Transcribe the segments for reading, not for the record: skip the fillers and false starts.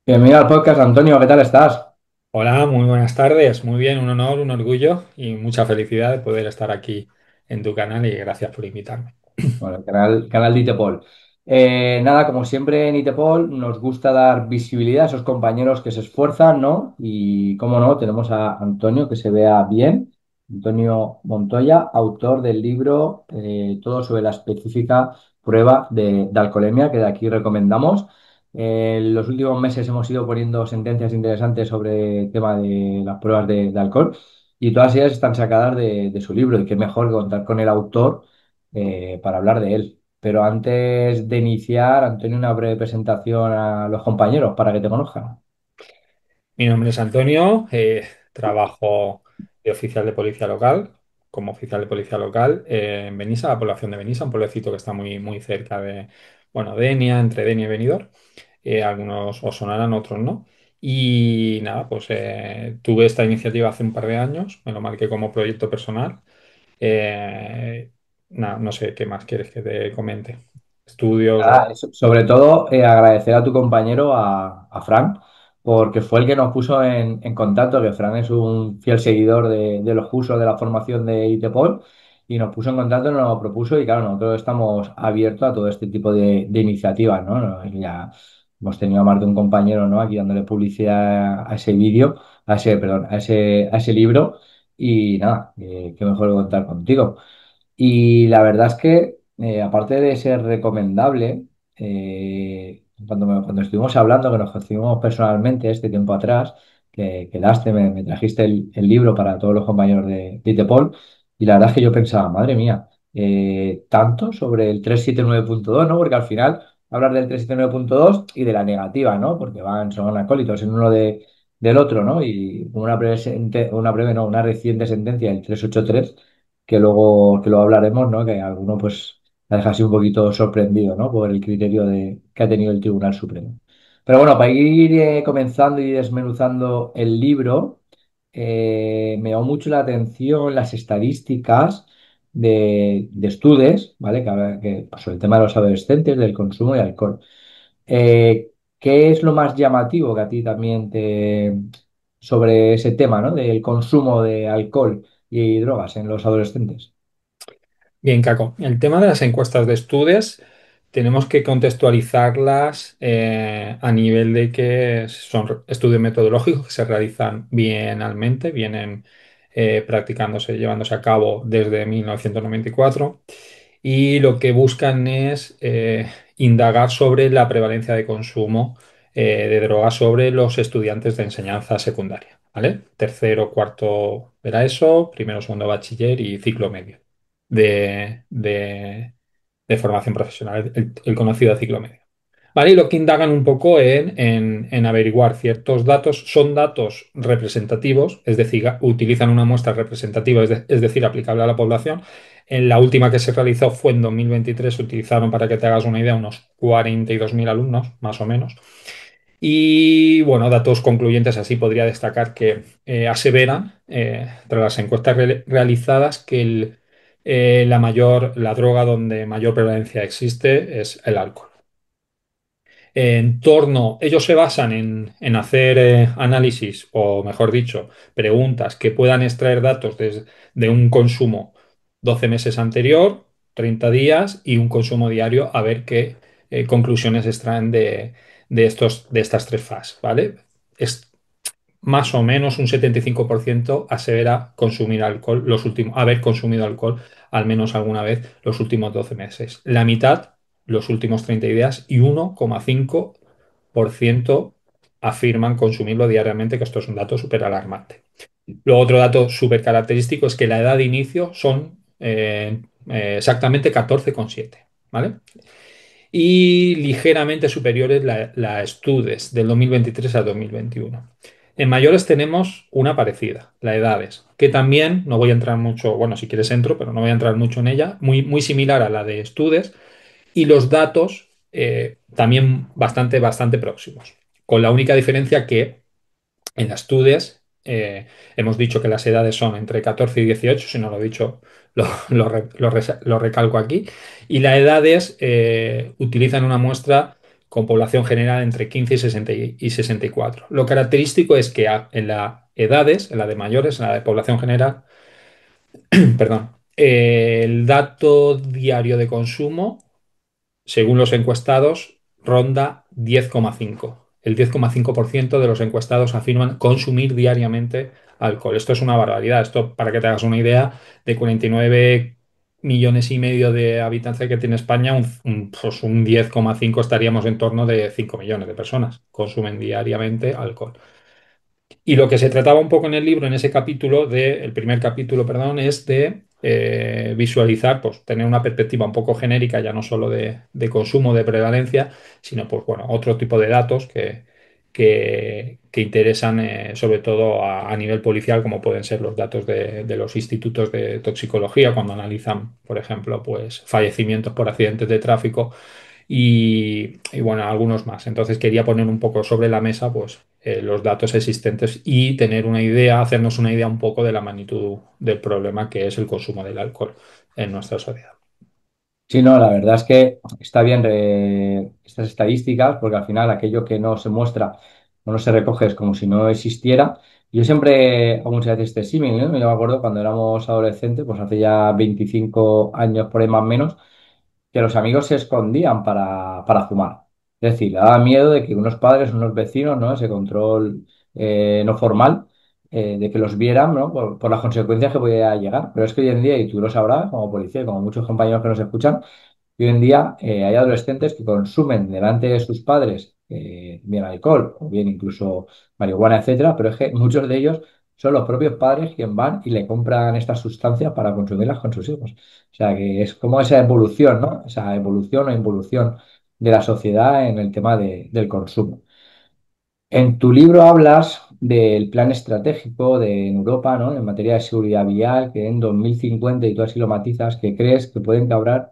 Bienvenido al podcast, Antonio, ¿qué tal estás? Hola, muy buenas tardes. Muy bien, un honor, un orgullo y mucha felicidad de poder estar aquí en tu canal y gracias por invitarme. Bueno, el canal de Itepol. Nada, como siempre en Itepol nos gusta dar visibilidad a esos compañeros que se esfuerzan, ¿no? Y cómo no, tenemos a Antonio, que se vea bien. Antonio Montoya, autor del libro Todo sobre la específica prueba de alcoholemia, que de aquí recomendamos. En los últimos meses hemos ido poniendo sentencias interesantes sobre el tema de las pruebas de alcohol y todas ellas están sacadas de su libro. Y qué mejor que contar con el autor para hablar de él. Pero antes de iniciar, Antonio, una breve presentación a los compañeros para que te conozcan. Mi nombre es Antonio, trabajo de oficial de policía local, como oficial de policía local en Benissa, la población de Benissa, un pueblecito que está muy, muy cerca de, bueno, Denia, entre Denia y Benidorm. Algunos os sonarán, otros no. Y nada, pues tuve esta iniciativa hace un par de años, me lo marqué como proyecto personal. Eh, no sé qué más quieres que te comente. Estudios o... Sobre todo, agradecer a tu compañero, a Fran, porque fue el que nos puso en contacto, que Fran es un fiel seguidor de los cursos de la formación de ITEPOL, y nos puso en contacto, nos lo propuso, y claro, nosotros estamos abiertos a todo este tipo de iniciativas, ¿no? Ya hemos tenido a más de un compañero, ¿no? Aquí dándole publicidad a ese vídeo, perdón, a ese libro, y nada, qué mejor que contar contigo. Y la verdad es que, aparte de ser recomendable, cuando estuvimos hablando, que nos conocimos personalmente este tiempo atrás, que quedaste, me trajiste el libro para todos los compañeros de Itepol, y la verdad es que yo pensaba, madre mía, tanto sobre el 379.2, ¿no? Porque al final hablar del 379.2 y de la negativa, ¿no? Porque son acólitos en uno del otro, ¿no? Y una reciente sentencia, el 383 que luego hablaremos, ¿no? Que alguno pues la deja así un poquito sorprendido, ¿no? Por el criterio que ha tenido el Tribunal Supremo. Pero bueno, para ir comenzando y desmenuzando el libro, me llamó mucho la atención las estadísticas de estudios, ¿vale? Sobre el tema de los adolescentes, del consumo de alcohol. ¿Qué es lo más llamativo que a ti también sobre ese tema, ¿no? Del consumo de alcohol y drogas en los adolescentes? Bien, Caco. El tema de las encuestas de estudios tenemos que contextualizarlas a nivel de que son estudios metodológicos que se realizan bienalmente, vienen practicándose, llevándose a cabo desde 1994 y lo que buscan es indagar sobre la prevalencia de consumo de drogas sobre los estudiantes de enseñanza secundaria, ¿vale? Tercero, cuarto de la ESO, primero, segundo de bachiller y ciclo medio de, de- de formación profesional, el conocido ciclo medio. ¿Vale? Y lo que indagan un poco en averiguar ciertos datos, son datos representativos, es decir, utilizan una muestra representativa, es decir, aplicable a la población. En la última que se realizó fue en 2023, se utilizaron, para que te hagas una idea, unos 42.000 alumnos, más o menos. Y bueno, datos concluyentes así podría destacar que aseveran, tras las encuestas realizadas, que la droga donde mayor prevalencia existe es el alcohol. Ellos se basan en hacer análisis, o mejor dicho, preguntas que puedan extraer datos de un consumo 12 meses anterior, 30 días y un consumo diario, a ver qué conclusiones extraen de estas tres fases, ¿vale? Es más o menos un 75% asevera consumir alcohol haber consumido alcohol al menos alguna vez los últimos 12 meses. La mitad los últimos 30 días y 1,5% afirman consumirlo diariamente, que esto es un dato súper alarmante. Luego, otro dato súper característico es que la edad de inicio son exactamente 14,7, ¿vale? Y ligeramente superiores la Estudes del 2023 a 2021. En mayores tenemos una parecida, la edades, que también no voy a entrar mucho, bueno, si quieres entro, pero no voy a entrar mucho en ella, muy, muy similar a la de Estudes, y los datos también bastante, bastante próximos, con la única diferencia que en las TUDES hemos dicho que las edades son entre 14 y 18, si no lo he dicho, lo recalco aquí, y las edades utilizan una muestra con población general entre 15 y 64. Lo característico es que en las edades, en la de mayores, en la de población general, perdón, el dato diario de consumo según los encuestados, ronda 10,5. El 10,5% de los encuestados afirman consumir diariamente alcohol. Esto es una barbaridad. Esto, para que te hagas una idea, de 49 millones y medio de habitantes que tiene España, pues un 10,5 estaríamos en torno de 5 millones de personas. Consumen diariamente alcohol. Y lo que se trataba un poco en el libro, en ese capítulo, el primer capítulo, perdón, es de visualizar, pues tener una perspectiva un poco genérica, ya no solo de consumo, de prevalencia, sino pues bueno, otro tipo de datos que interesan sobre todo a nivel policial, como pueden ser los datos de los institutos de toxicología, cuando analizan, por ejemplo, pues fallecimientos por accidentes de tráfico y bueno, algunos más. Entonces quería poner un poco sobre la mesa pues los datos existentes y tener una idea, hacernos una idea un poco de la magnitud del problema que es el consumo del alcohol en nuestra sociedad. Sí, no, la verdad es que está bien estas estadísticas porque al final aquello que no se muestra o no se recoge es como si no existiera. Yo siempre hago muchas veces este símil, ¿no? Yo me acuerdo cuando éramos adolescentes, pues hace ya 25 años por ahí más o menos, que los amigos se escondían para fumar. Es decir, le daba miedo de que unos padres, unos vecinos, ¿no? Ese control no formal, de que los vieran, ¿no? Por las consecuencias que podía llegar. Pero es que hoy en día, y tú lo sabrás, como policía, y como muchos compañeros que nos escuchan, hoy en día hay adolescentes que consumen delante de sus padres bien alcohol o bien incluso marihuana, etcétera, pero es que muchos de ellos son los propios padres quienes van y le compran estas sustancias para consumirlas con sus hijos. O sea que es como esa evolución, ¿no? Esa evolución o involución de la sociedad en el tema del consumo. En tu libro hablas del plan estratégico en Europa, ¿no? En materia de seguridad vial, que en 2050, y tú así lo matizas, que crees que pueden haber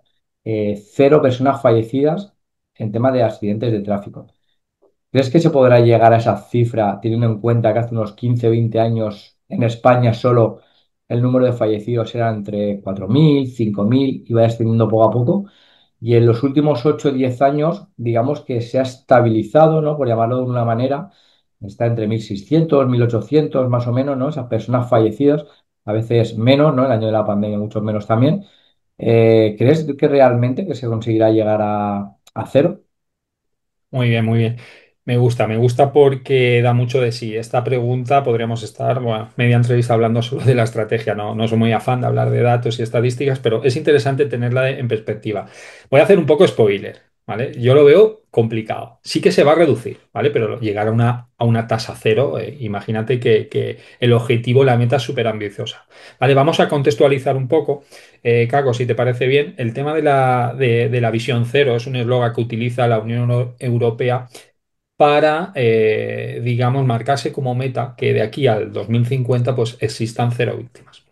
cero personas fallecidas en tema de accidentes de tráfico. ¿Crees que se podrá llegar a esa cifra teniendo en cuenta que hace unos 15 o 20 años en España solo el número de fallecidos era entre 4.000, 5.000 y va descendiendo poco a poco? Y en los últimos 8 o 10 años, digamos que se ha estabilizado, ¿no? Por llamarlo de una manera, está entre 1.600, 1.800 más o menos, ¿no? Esas personas fallecidas, a veces menos, ¿no? El año de la pandemia mucho menos también. ¿Crees que realmente que se conseguirá llegar a cero? Muy bien, muy bien. Me gusta porque da mucho de sí. Esta pregunta podríamos estar, bueno, media entrevista hablando solo de la estrategia. No, no soy muy afán de hablar de datos y estadísticas, pero es interesante tenerla en perspectiva. Voy a hacer un poco spoiler, ¿vale? Yo lo veo complicado. Sí que se va a reducir, ¿vale? Pero llegar a una tasa cero, imagínate que el objetivo, la meta es súper ambiciosa. Vale, vamos a contextualizar un poco. Caco, si te parece bien, el tema de la visión cero es un eslogan que utiliza la Unión Europea para, digamos, marcarse como meta que de aquí al 2050 pues existan cero víctimas.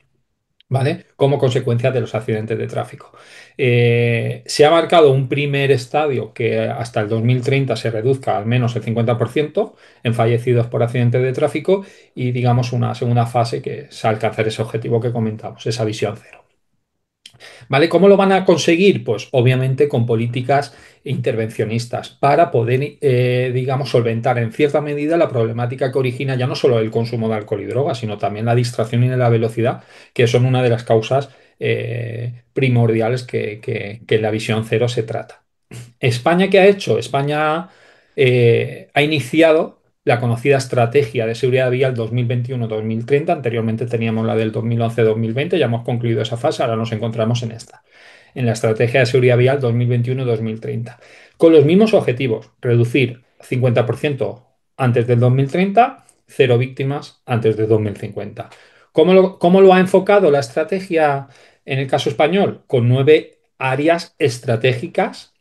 ¿Vale? Como consecuencia de los accidentes de tráfico. Se ha marcado un primer estadio que hasta el 2030 se reduzca al menos el 50% en fallecidos por accidentes de tráfico y, digamos, una segunda fase que es alcanzar ese objetivo que comentamos, esa visión cero. ¿Vale? ¿Cómo lo van a conseguir? Pues obviamente con políticas intervencionistas para poder, digamos, solventar en cierta medida la problemática que origina ya no solo el consumo de alcohol y drogas, sino también la distracción y la velocidad, que son una de las causas primordiales que en la visión cero se trata. ¿España qué ha hecho? España ha iniciado la conocida estrategia de seguridad vial 2021-2030. Anteriormente teníamos la del 2011-2020, ya hemos concluido esa fase, ahora nos encontramos en esta, en la estrategia de seguridad vial 2021-2030. Con los mismos objetivos, reducir 50% antes del 2030, cero víctimas antes del 2050. ¿Cómo lo ha enfocado la estrategia en el caso español? Con 9 áreas estratégicas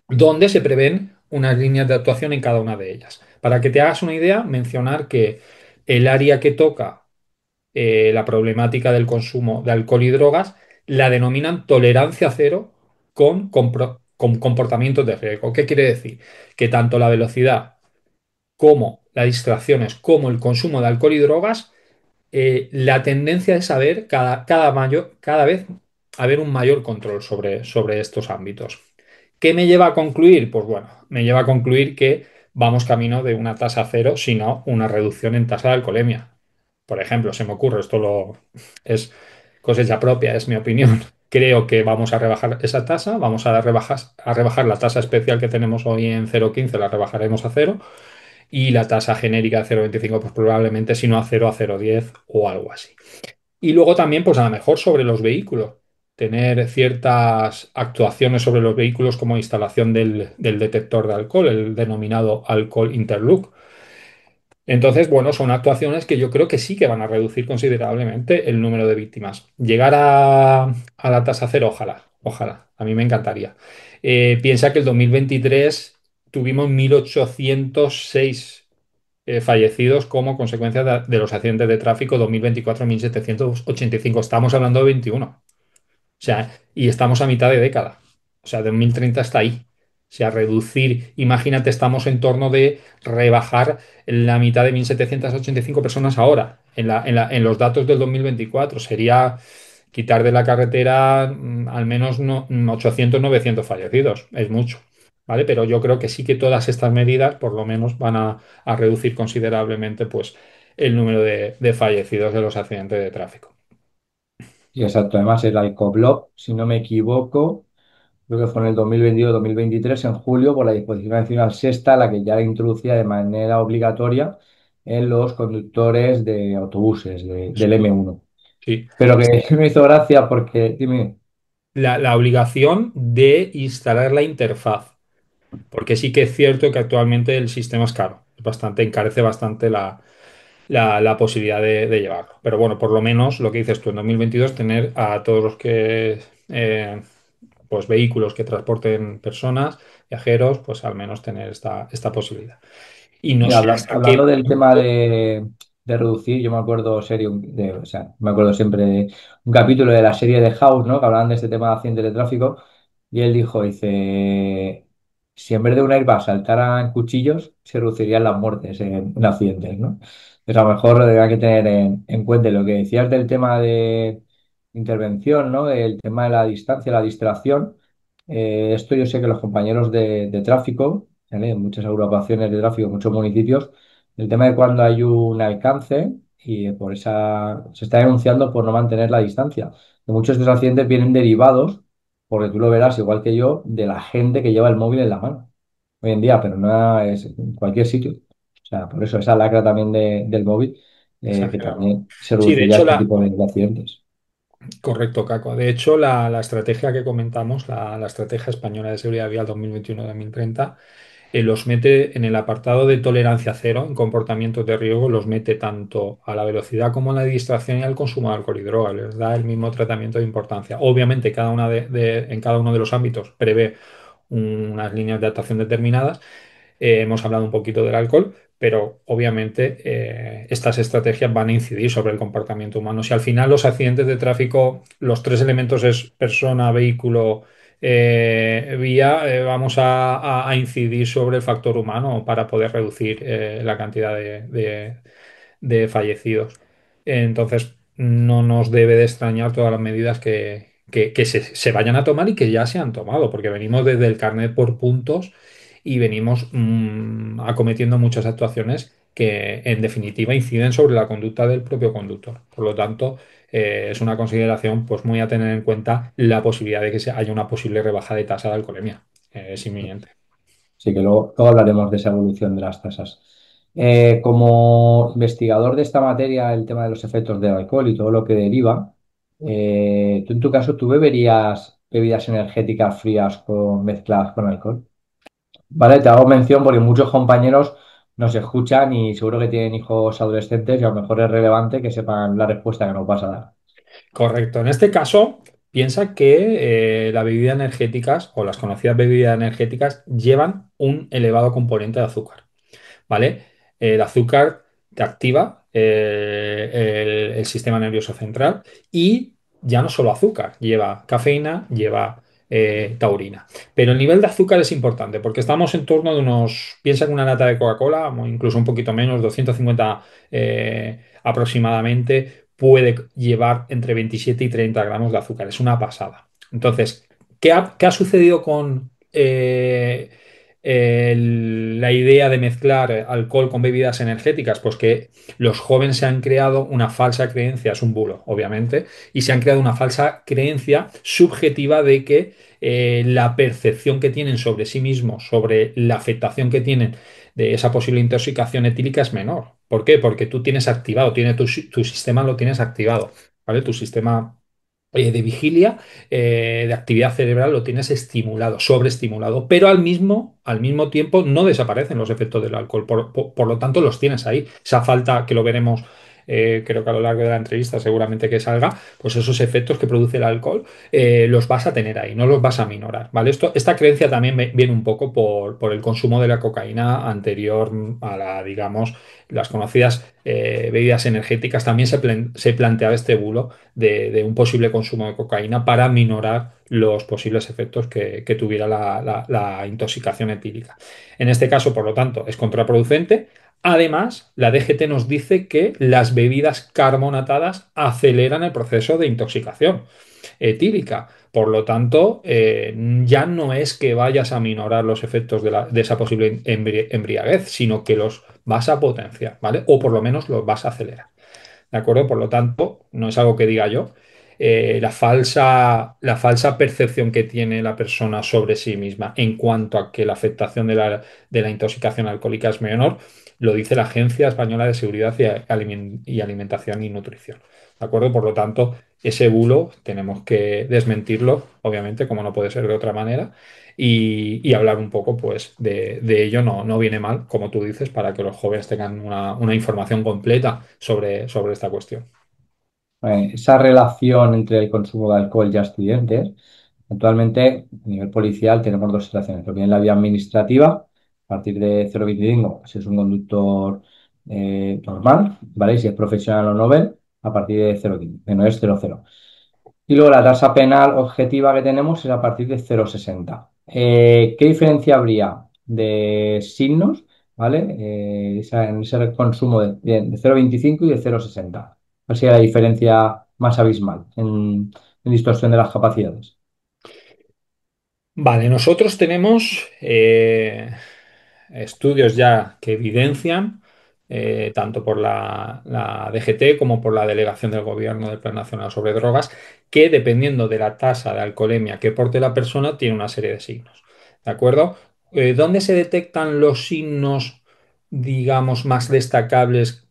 donde se prevén unas líneas de actuación en cada una de ellas. Para que te hagas una idea, mencionar que el área que toca la problemática del consumo de alcohol y drogas la denominan tolerancia cero con comportamientos de riesgo. ¿Qué quiere decir? Que tanto la velocidad como las distracciones, como el consumo de alcohol y drogas, la tendencia es saber cada vez haber un mayor control sobre estos ámbitos. ¿Qué me lleva a concluir? Pues bueno, me lleva a concluir que vamos camino de una tasa cero, sino una reducción en tasa de alcoholemia. Por ejemplo, se me ocurre, es cosecha propia, es mi opinión. Creo que vamos a rebajar esa tasa, vamos a rebajar la tasa especial que tenemos hoy en 0,15, la rebajaremos a cero, y la tasa genérica de 0,25, pues probablemente si no a cero, a 0,10 o algo así. Y luego también, pues a lo mejor sobre los vehículos, tener ciertas actuaciones sobre los vehículos como instalación del detector de alcohol, el denominado alcohol interlock. Entonces, bueno, son actuaciones que yo creo que sí que van a reducir considerablemente el número de víctimas. Llegar a la tasa cero, ojalá, ojalá, a mí me encantaría. Piensa que el 2023 tuvimos 1.806 fallecidos como consecuencia de los accidentes de tráfico, 2024 1.785. Estamos hablando de 21. O sea, y estamos a mitad de década. O sea, 2030 está ahí. O sea, reducir, imagínate, estamos en torno de rebajar la mitad de 1.785 personas ahora. En los datos del 2024 sería quitar de la carretera al menos 800, 900 fallecidos. Es mucho, ¿vale? Pero yo creo que sí que todas estas medidas por lo menos van a reducir considerablemente pues, el número de fallecidos de los accidentes de tráfico. Y exacto, además el Alcoblog, si no me equivoco, creo que fue en el 2022-2023, en julio, por la disposición adicional sexta, la que ya la introducía de manera obligatoria en los conductores de autobuses del M1. Sí. Pero que me hizo gracia porque, dime, La obligación de instalar la interfaz, porque sí que es cierto que actualmente el sistema es caro, es bastante, encarece bastante la posibilidad de llevarlo. Pero bueno, por lo menos lo que dices tú en 2022, tener a todos los que, pues vehículos que transporten personas, viajeros, pues al menos tener esta posibilidad. Y no mira, sé hasta qué hablando del tema punto. de reducir, yo me acuerdo o sea, me acuerdo siempre de un capítulo de la serie de House, ¿no? Que hablaban de este tema de accidentes de tráfico, y él dijo, dice, si en vez de un airbag saltaran cuchillos, se reducirían las muertes en accidentes, ¿no? Entonces a lo mejor hay que tener en cuenta lo que decías del tema de intervención, ¿no? El tema de la distancia, la distracción. Esto yo sé que los compañeros de tráfico, ¿vale? En muchas agrupaciones de tráfico, en muchos municipios, el tema de cuando hay un alcance y por esa se está denunciando por no mantener la distancia. Que muchos de estos accidentes vienen derivados, porque tú lo verás igual que yo, de la gente que lleva el móvil en la mano hoy en día, pero no es en cualquier sitio. O sea, por eso esa lacra también del móvil, que Exagerado. también se Sí, de reduciría hecho, este tipo de accidentes. correcto, Caco. De hecho, la estrategia que comentamos, la estrategia española de seguridad vial 2021-2030, los mete en el apartado de tolerancia cero en comportamientos de riesgo, los mete tanto a la velocidad como a la distracción y al consumo de alcohol y droga. Les da el mismo tratamiento de importancia. Obviamente, en cada uno de los ámbitos prevé unas líneas de actuación determinadas. Hemos hablado un poquito del alcohol, pero obviamente estas estrategias van a incidir sobre el comportamiento humano. Si al final los accidentes de tráfico, los tres elementos es persona, vehículo, vía, vamos a incidir sobre el factor humano para poder reducir la cantidad de fallecidos. Entonces, no nos debe de extrañar todas las medidas que se vayan a tomar y que ya se han tomado, porque venimos desde el carnet por puntos y venimos acometiendo muchas actuaciones que en definitiva inciden sobre la conducta del propio conductor. Por lo tanto, es una consideración pues, muy a tener en cuenta la posibilidad de que haya una posible rebaja de tasa de alcoholemia. Es inminente. Así que luego hablaremos de esa evolución de las tasas. Como investigador de esta materia, el tema de los efectos del alcohol y todo lo que deriva, tú en tu caso, ¿tú beberías bebidas energéticas frías mezcladas con alcohol? Vale, te hago mención porque muchos compañeros nos escuchan y seguro que tienen hijos adolescentes y a lo mejor es relevante que sepan la respuesta que nos vas a dar. Correcto. En este caso, piensa que las bebidas energéticas o las conocidas bebidas energéticas llevan un elevado componente de azúcar. ¿Vale? El azúcar te activa el sistema nervioso central y ya no solo azúcar, lleva cafeína, lleva taurina. Pero el nivel de azúcar es importante porque estamos en torno de piensa que una lata de Coca-Cola, o incluso un poquito menos, 250 aproximadamente, puede llevar entre 27 y 30 gramos de azúcar. Es una pasada. Entonces, ¿qué ha sucedido con la idea de mezclar alcohol con bebidas energéticas? Pues que los jóvenes se han creado una falsa creencia, es un bulo, obviamente, y se han creado una falsa creencia subjetiva de que la percepción que tienen sobre sí mismos, sobre la afectación que tienen de esa posible intoxicación etílica es menor. ¿Por qué? Porque tú tienes activado, tu sistema lo tienes activado, ¿vale? Tu sistema de vigilia, de actividad cerebral lo tienes estimulado, sobreestimulado, pero al mismo tiempo no desaparecen los efectos del alcohol, por lo tanto los tienes ahí. Esa falta que lo veremos, creo que a lo largo de la entrevista seguramente que salga, pues esos efectos que produce el alcohol los vas a tener ahí, no los vas a minorar, ¿vale? Esta creencia también viene un poco por el consumo de la cocaína anterior a la, digamos, las conocidas bebidas energéticas. También se planteaba este bulo de un posible consumo de cocaína para minorar los posibles efectos que tuviera la intoxicación etílica. En este caso, por lo tanto, es contraproducente. Además, la DGT nos dice que las bebidas carbonatadas aceleran el proceso de intoxicación etílica. Por lo tanto, ya no es que vayas a minorar los efectos de esa posible embriaguez, sino que los vas a potenciar, ¿vale? O por lo menos los vas a acelerar. ¿De acuerdo? Por lo tanto, no es algo que diga yo. La falsa percepción que tiene la persona sobre sí misma en cuanto a que la afectación de la intoxicación alcohólica es menor, lo dice la Agencia Española de Seguridad y Alimentación y Nutrición. ¿De acuerdo? Por lo tanto, ese bulo tenemos que desmentirlo, obviamente, como no puede ser de otra manera, y hablar un poco pues, de ello. No viene mal, como tú dices, para que los jóvenes tengan una información completa sobre esta cuestión. Esa relación entre el consumo de alcohol y accidentes, actualmente a nivel policial tenemos dos situaciones. Lo que es la vía administrativa, a partir de 0,25, si es un conductor normal, ¿vale? Y si es profesional o novel, a partir de 0,15, que no es 0,0. Y luego la tasa penal objetiva que tenemos es a partir de 0,60. ¿Qué diferencia habría de signos, ¿vale? En ese consumo de 0,25 y de 0,60. ¿Cuál sería la diferencia más abismal en distorsión de las capacidades? Vale, nosotros tenemos estudios ya que evidencian, tanto por la DGT como por la Delegación del Gobierno del Plan Nacional sobre Drogas, que dependiendo de la tasa de alcoholemia que porte la persona, tiene una serie de signos. ¿De acuerdo? ¿Dónde se detectan los signos, digamos, más destacables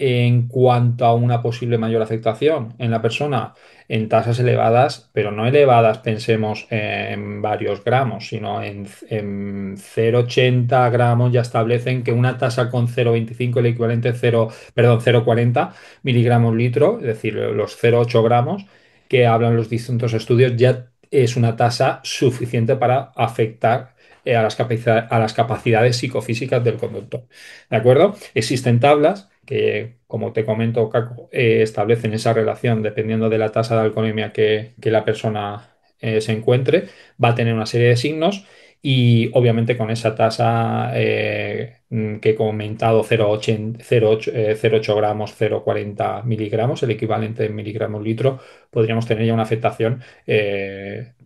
en cuanto a una posible mayor afectación en la persona? En tasas elevadas, pero no elevadas, pensemos en varios gramos, sino en 0,80 gramos ya establecen que una tasa con 0,25, el equivalente a 0, perdón, 0,40 miligramos litro, es decir, los 0,8 gramos que hablan los distintos estudios, ya es una tasa suficiente para afectar a las capacidades psicofísicas del conductor. ¿De acuerdo? Existen tablas que, como te comento, Caco, establecen esa relación dependiendo de la tasa de alcoholemia que la persona se encuentre, va a tener una serie de signos y obviamente con esa tasa que he comentado, 0,8 gramos, 0,40 miligramos, el equivalente en miligramos litro, podríamos tener ya una afectación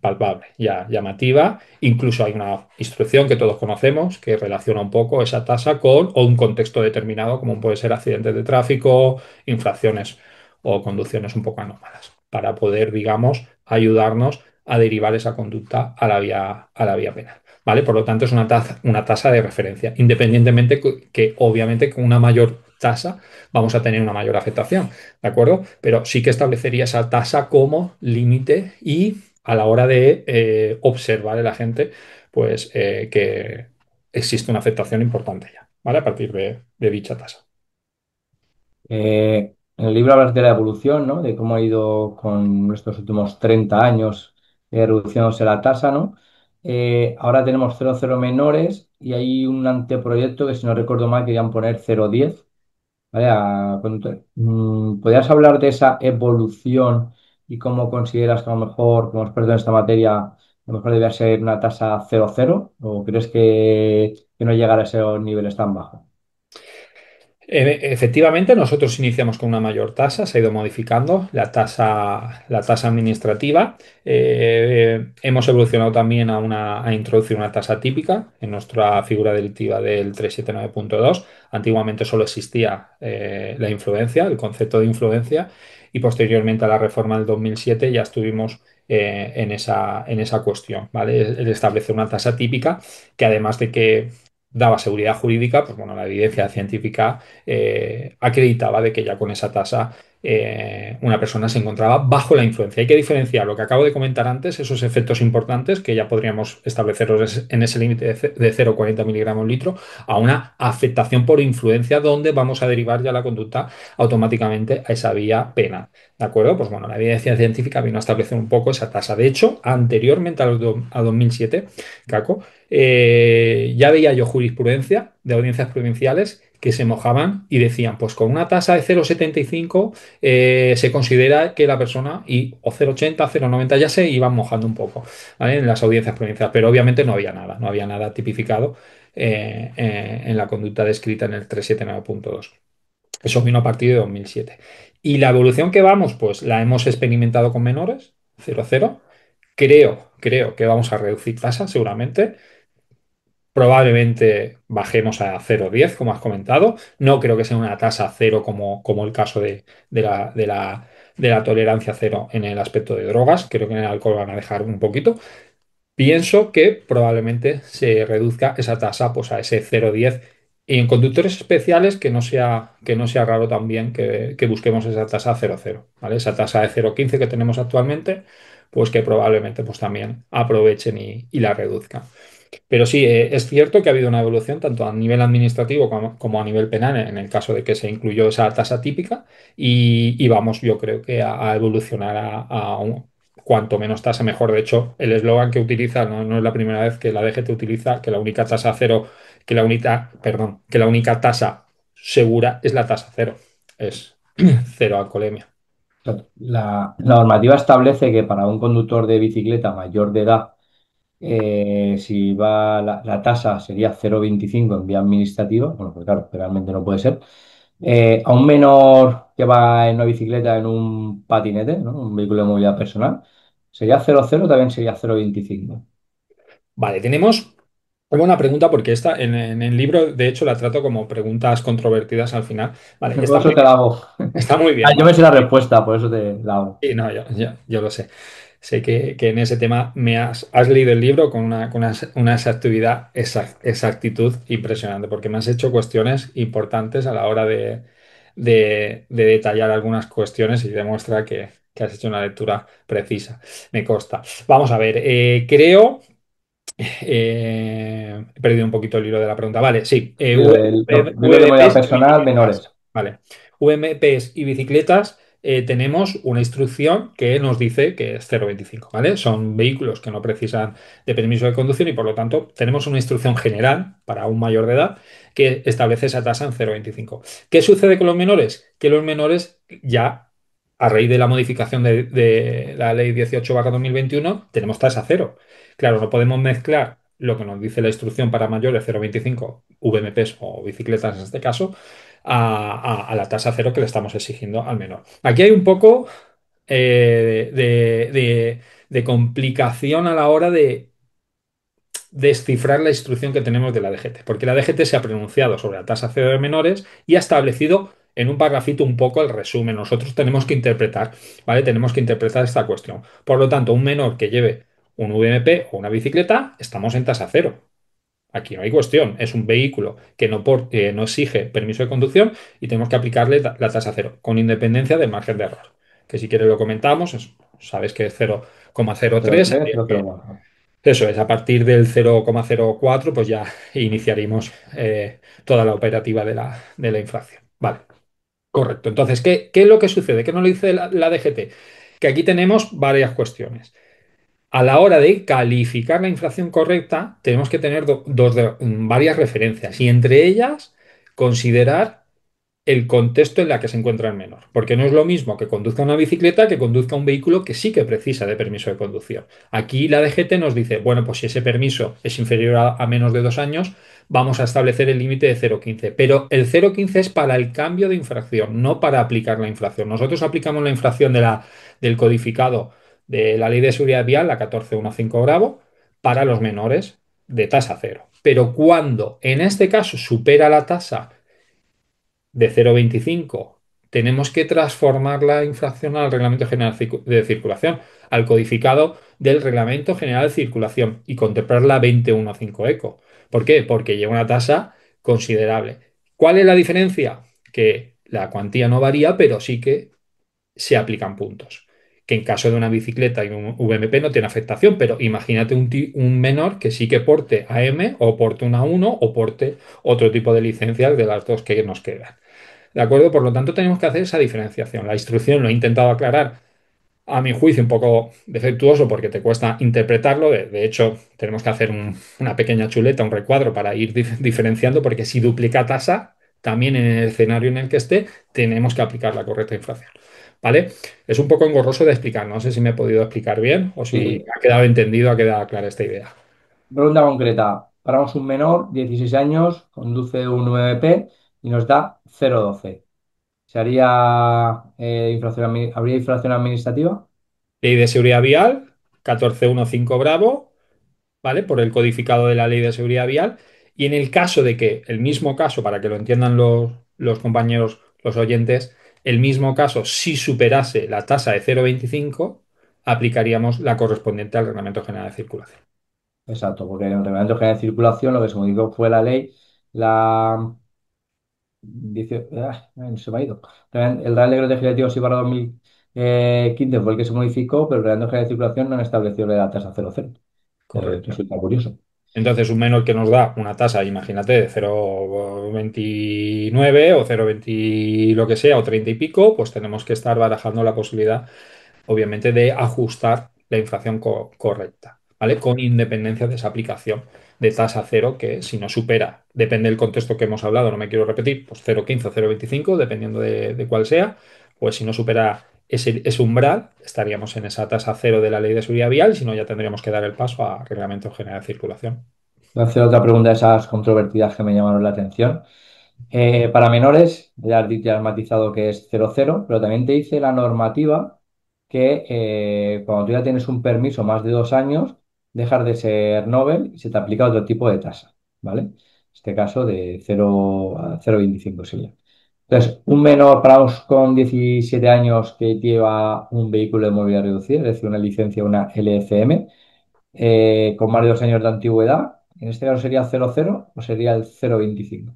palpable, ya llamativa. Incluso hay una instrucción que todos conocemos que relaciona un poco esa tasa con o un contexto determinado, como puede ser accidentes de tráfico, infracciones o conducciones un poco anómalas, para poder, digamos, ayudarnos a derivar esa conducta a la vía penal. ¿Vale? Por lo tanto, es una tasa de referencia, independientemente que obviamente con una mayor tasa vamos a tener una mayor afectación, ¿de acuerdo? Pero sí que establecería esa tasa como límite y a la hora de observar el agente, pues que existe una afectación importante ya, ¿vale? A partir de dicha tasa. En el libro hablas de la evolución, ¿no? De cómo ha ido con estos últimos 30 años reduciéndose la tasa, ¿no? Ahora tenemos 0,0 menores y hay un anteproyecto que, si no recuerdo mal, querían poner 0,10. ¿Vale? ¿Podrías hablar de esa evolución y cómo consideras que a lo mejor, como experto en esta materia, a lo mejor debería ser una tasa 0,0? ¿O crees que no llegará a esos niveles tan bajos? Efectivamente, nosotros iniciamos con una mayor tasa, se ha ido modificando la tasa administrativa. Hemos evolucionado también a introducir una tasa típica en nuestra figura delictiva del 379.2. Antiguamente solo existía la influencia, el concepto de influencia, y posteriormente a la reforma del 2007 ya estuvimos en esa cuestión, ¿vale? El establecer una tasa típica que además de que daba seguridad jurídica, pues bueno, la evidencia científica acreditaba de que ya con esa tasa una persona se encontraba bajo la influencia. Hay que diferenciar lo que acabo de comentar antes, esos efectos importantes que ya podríamos establecerlos en ese límite de 0,40 miligramos litro, a una afectación por influencia donde vamos a derivar ya la conducta automáticamente a esa vía penal. ¿De acuerdo? Pues bueno, la evidencia científica vino a establecer un poco esa tasa. De hecho, anteriormente a 2007, Caco, ya veía yo jurisprudencia de audiencias provinciales que se mojaban y decían, pues con una tasa de 0,75 se considera que la persona, y, o 0,80, 0,90, ya se iban mojando un poco, ¿vale? En las audiencias provinciales, pero obviamente no había nada tipificado en la conducta descrita en el 379.2. Eso vino a partir de 2007. Y la evolución que vamos, pues la hemos experimentado con menores, 0,0. Creo que vamos a reducir tasas seguramente. Probablemente bajemos a 0,10, como has comentado. No creo que sea una tasa cero como el caso de la tolerancia cero en el aspecto de drogas. Creo que en el alcohol van a dejar un poquito. Pienso que probablemente se reduzca esa tasa pues, a ese 0,10. Y en conductores especiales que no sea raro también que busquemos esa tasa 0,0, ¿vale? Esa tasa de 0,15 que tenemos actualmente, pues que probablemente pues, también aprovechen y la reduzcan. Pero sí, es cierto que ha habido una evolución tanto a nivel administrativo como a nivel penal, en el caso de que se incluyó esa tasa típica, y vamos, yo creo que a evolucionar cuanto menos tasa mejor. De hecho, el eslogan que utiliza, no es la primera vez que la DGT utiliza, que la única tasa cero, que la única tasa segura es la tasa cero, es cero alcoholemia. La normativa establece que para un conductor de bicicleta mayor de edad, si va la tasa sería 0,25 en vía administrativa, bueno, pues claro, realmente no puede ser. A un menor que va en una bicicleta, en un patinete, ¿no? Un vehículo de movilidad personal, sería 0,0, también sería 0,25. Vale, tenemos una buena pregunta porque esta en el libro, de hecho, la trato como preguntas controvertidas al final. Vale, Por eso te la hago. está muy Ah, bien, yo ¿vale? me sé la respuesta, por eso te la hago. Sí, no, yo lo sé. Sé que en ese tema has leído el libro con una exactividad, exactitud impresionante, porque me has hecho cuestiones importantes a la hora de detallar algunas cuestiones y demuestra que has hecho una lectura precisa. Me consta. Vamos a ver, he perdido un poquito el hilo de la pregunta. Vale, sí. Sí, los vehículos de movilidad VMPs y personal bicicletas. menores. Vale. VMPs y bicicletas, tenemos una instrucción que nos dice que es 0,25, ¿vale? Son vehículos que no precisan de permiso de conducción y por lo tanto tenemos una instrucción general para un mayor de edad que establece esa tasa en 0,25. ¿Qué sucede con los menores? Que los menores ya, a raíz de la modificación de la ley 18/2021, tenemos tasa cero. Claro, no podemos mezclar lo que nos dice la instrucción para mayores 0,25 VMPs o bicicletas en este caso a la tasa cero que le estamos exigiendo al menor. Aquí hay un poco de complicación a la hora de descifrar la instrucción que tenemos de la DGT, porque la DGT se ha pronunciado sobre la tasa cero de menores y ha establecido en un parrafito un poco el resumen. Nosotros tenemos que interpretar, ¿vale? Tenemos que interpretar esta cuestión. Por lo tanto, un menor que lleve un VMP o una bicicleta, estamos en tasa cero. Aquí no hay cuestión. Es un vehículo que no exige permiso de conducción y tenemos que aplicarle la tasa cero, con independencia del margen de error. Que si quieres lo comentamos, sabes que es 0,03. 0,3, 0,04. Eso es, a partir del 0,04 pues ya iniciaríamos toda la operativa de la infracción. Vale, correcto. Entonces, ¿qué es lo que sucede? ¿Qué nos lo dice la DGT? Que aquí tenemos varias cuestiones. A la hora de calificar la infracción correcta, tenemos que tener varias referencias y entre ellas considerar el contexto en la que se encuentra el menor. Porque no es lo mismo que conduzca una bicicleta que conduzca un vehículo que sí que precisa de permiso de conducción. Aquí la DGT nos dice, bueno, pues si ese permiso es inferior a menos de 2 años, vamos a establecer el límite de 0,15. Pero el 0,15 es para el cambio de infracción, no para aplicar la infracción. Nosotros aplicamos la infracción del codificado de la Ley de Seguridad Vial, la 1415 Bravo, para los menores de tasa cero. Pero cuando en este caso supera la tasa de 0,25, tenemos que transformar la infracción al Reglamento General de Circulación, al codificado del Reglamento General de Circulación y contemplar la 2015 ECO. ¿Por qué? Porque lleva una tasa considerable. ¿Cuál es la diferencia? Que la cuantía no varía, pero sí que se aplican puntos. Que en caso de una bicicleta y un VMP no tiene afectación, pero imagínate un menor que sí que porte AM o porte una 1 o porte otro tipo de licencias de las dos que nos quedan. ¿De acuerdo? Por lo tanto, tenemos que hacer esa diferenciación. La instrucción lo he intentado aclarar, a mi juicio, un poco defectuoso porque te cuesta interpretarlo. De hecho, tenemos que hacer una pequeña chuleta, un recuadro para ir diferenciando, porque si duplica tasa, también en el escenario en el que esté, tenemos que aplicar la correcta infracción. ¿Vale? Es un poco engorroso de explicar. No sé si me he podido explicar bien o si Sí. ha quedado entendido, ha quedado clara esta idea. Pregunta concreta. Paramos un menor, 16 años, conduce un VMP y nos da 0,12. ¿Se haría habría infracción administrativa? Ley de seguridad vial, 1415 Bravo. ¿Vale? Por el codificado de la Ley de Seguridad Vial. Y en el caso de que, el mismo caso, para que lo entiendan los compañeros, los oyentes, el mismo caso, si superase la tasa de 0,25, aplicaríamos la correspondiente al Reglamento General de Circulación. Exacto, porque en el Reglamento General de Circulación lo que se modificó fue la ley, la se me ha ido. El Real Decreto Legislativo sí para 2015 fue el que se modificó, pero el Reglamento General de Circulación no estableció la tasa 0,0. Correcto. Resulta curioso. Entonces, un menor que nos da una tasa, imagínate, de 0,29 o 0,20 lo que sea, o 30 y pico, pues tenemos que estar barajando la posibilidad, obviamente, de ajustar la inflación correcta, ¿vale? Con independencia de esa aplicación de tasa cero, que si no supera, depende del contexto que hemos hablado, no me quiero repetir, pues 0,15 o 0,25, dependiendo de cuál sea, pues si no supera ese umbral, estaríamos en esa tasa cero de la Ley de Seguridad Vial, y si no, ya tendríamos que dar el paso a Reglamento General de Circulación. Voy a hacer otra pregunta de esas controvertidas que me llamaron la atención. Para menores, ya has matizado que es 0,0, pero también te dice la normativa que cuando tú ya tienes un permiso más de 2 años, dejas de ser Nobel y se te aplica otro tipo de tasa, ¿vale? En este caso de 0 a 0,25 sería. Entonces, un menor para uns con 17 años que lleva un vehículo de movilidad reducida, es decir, una licencia, una LCM, con más de 2 años de antigüedad, en este caso sería 0,0 o sería el 0,25.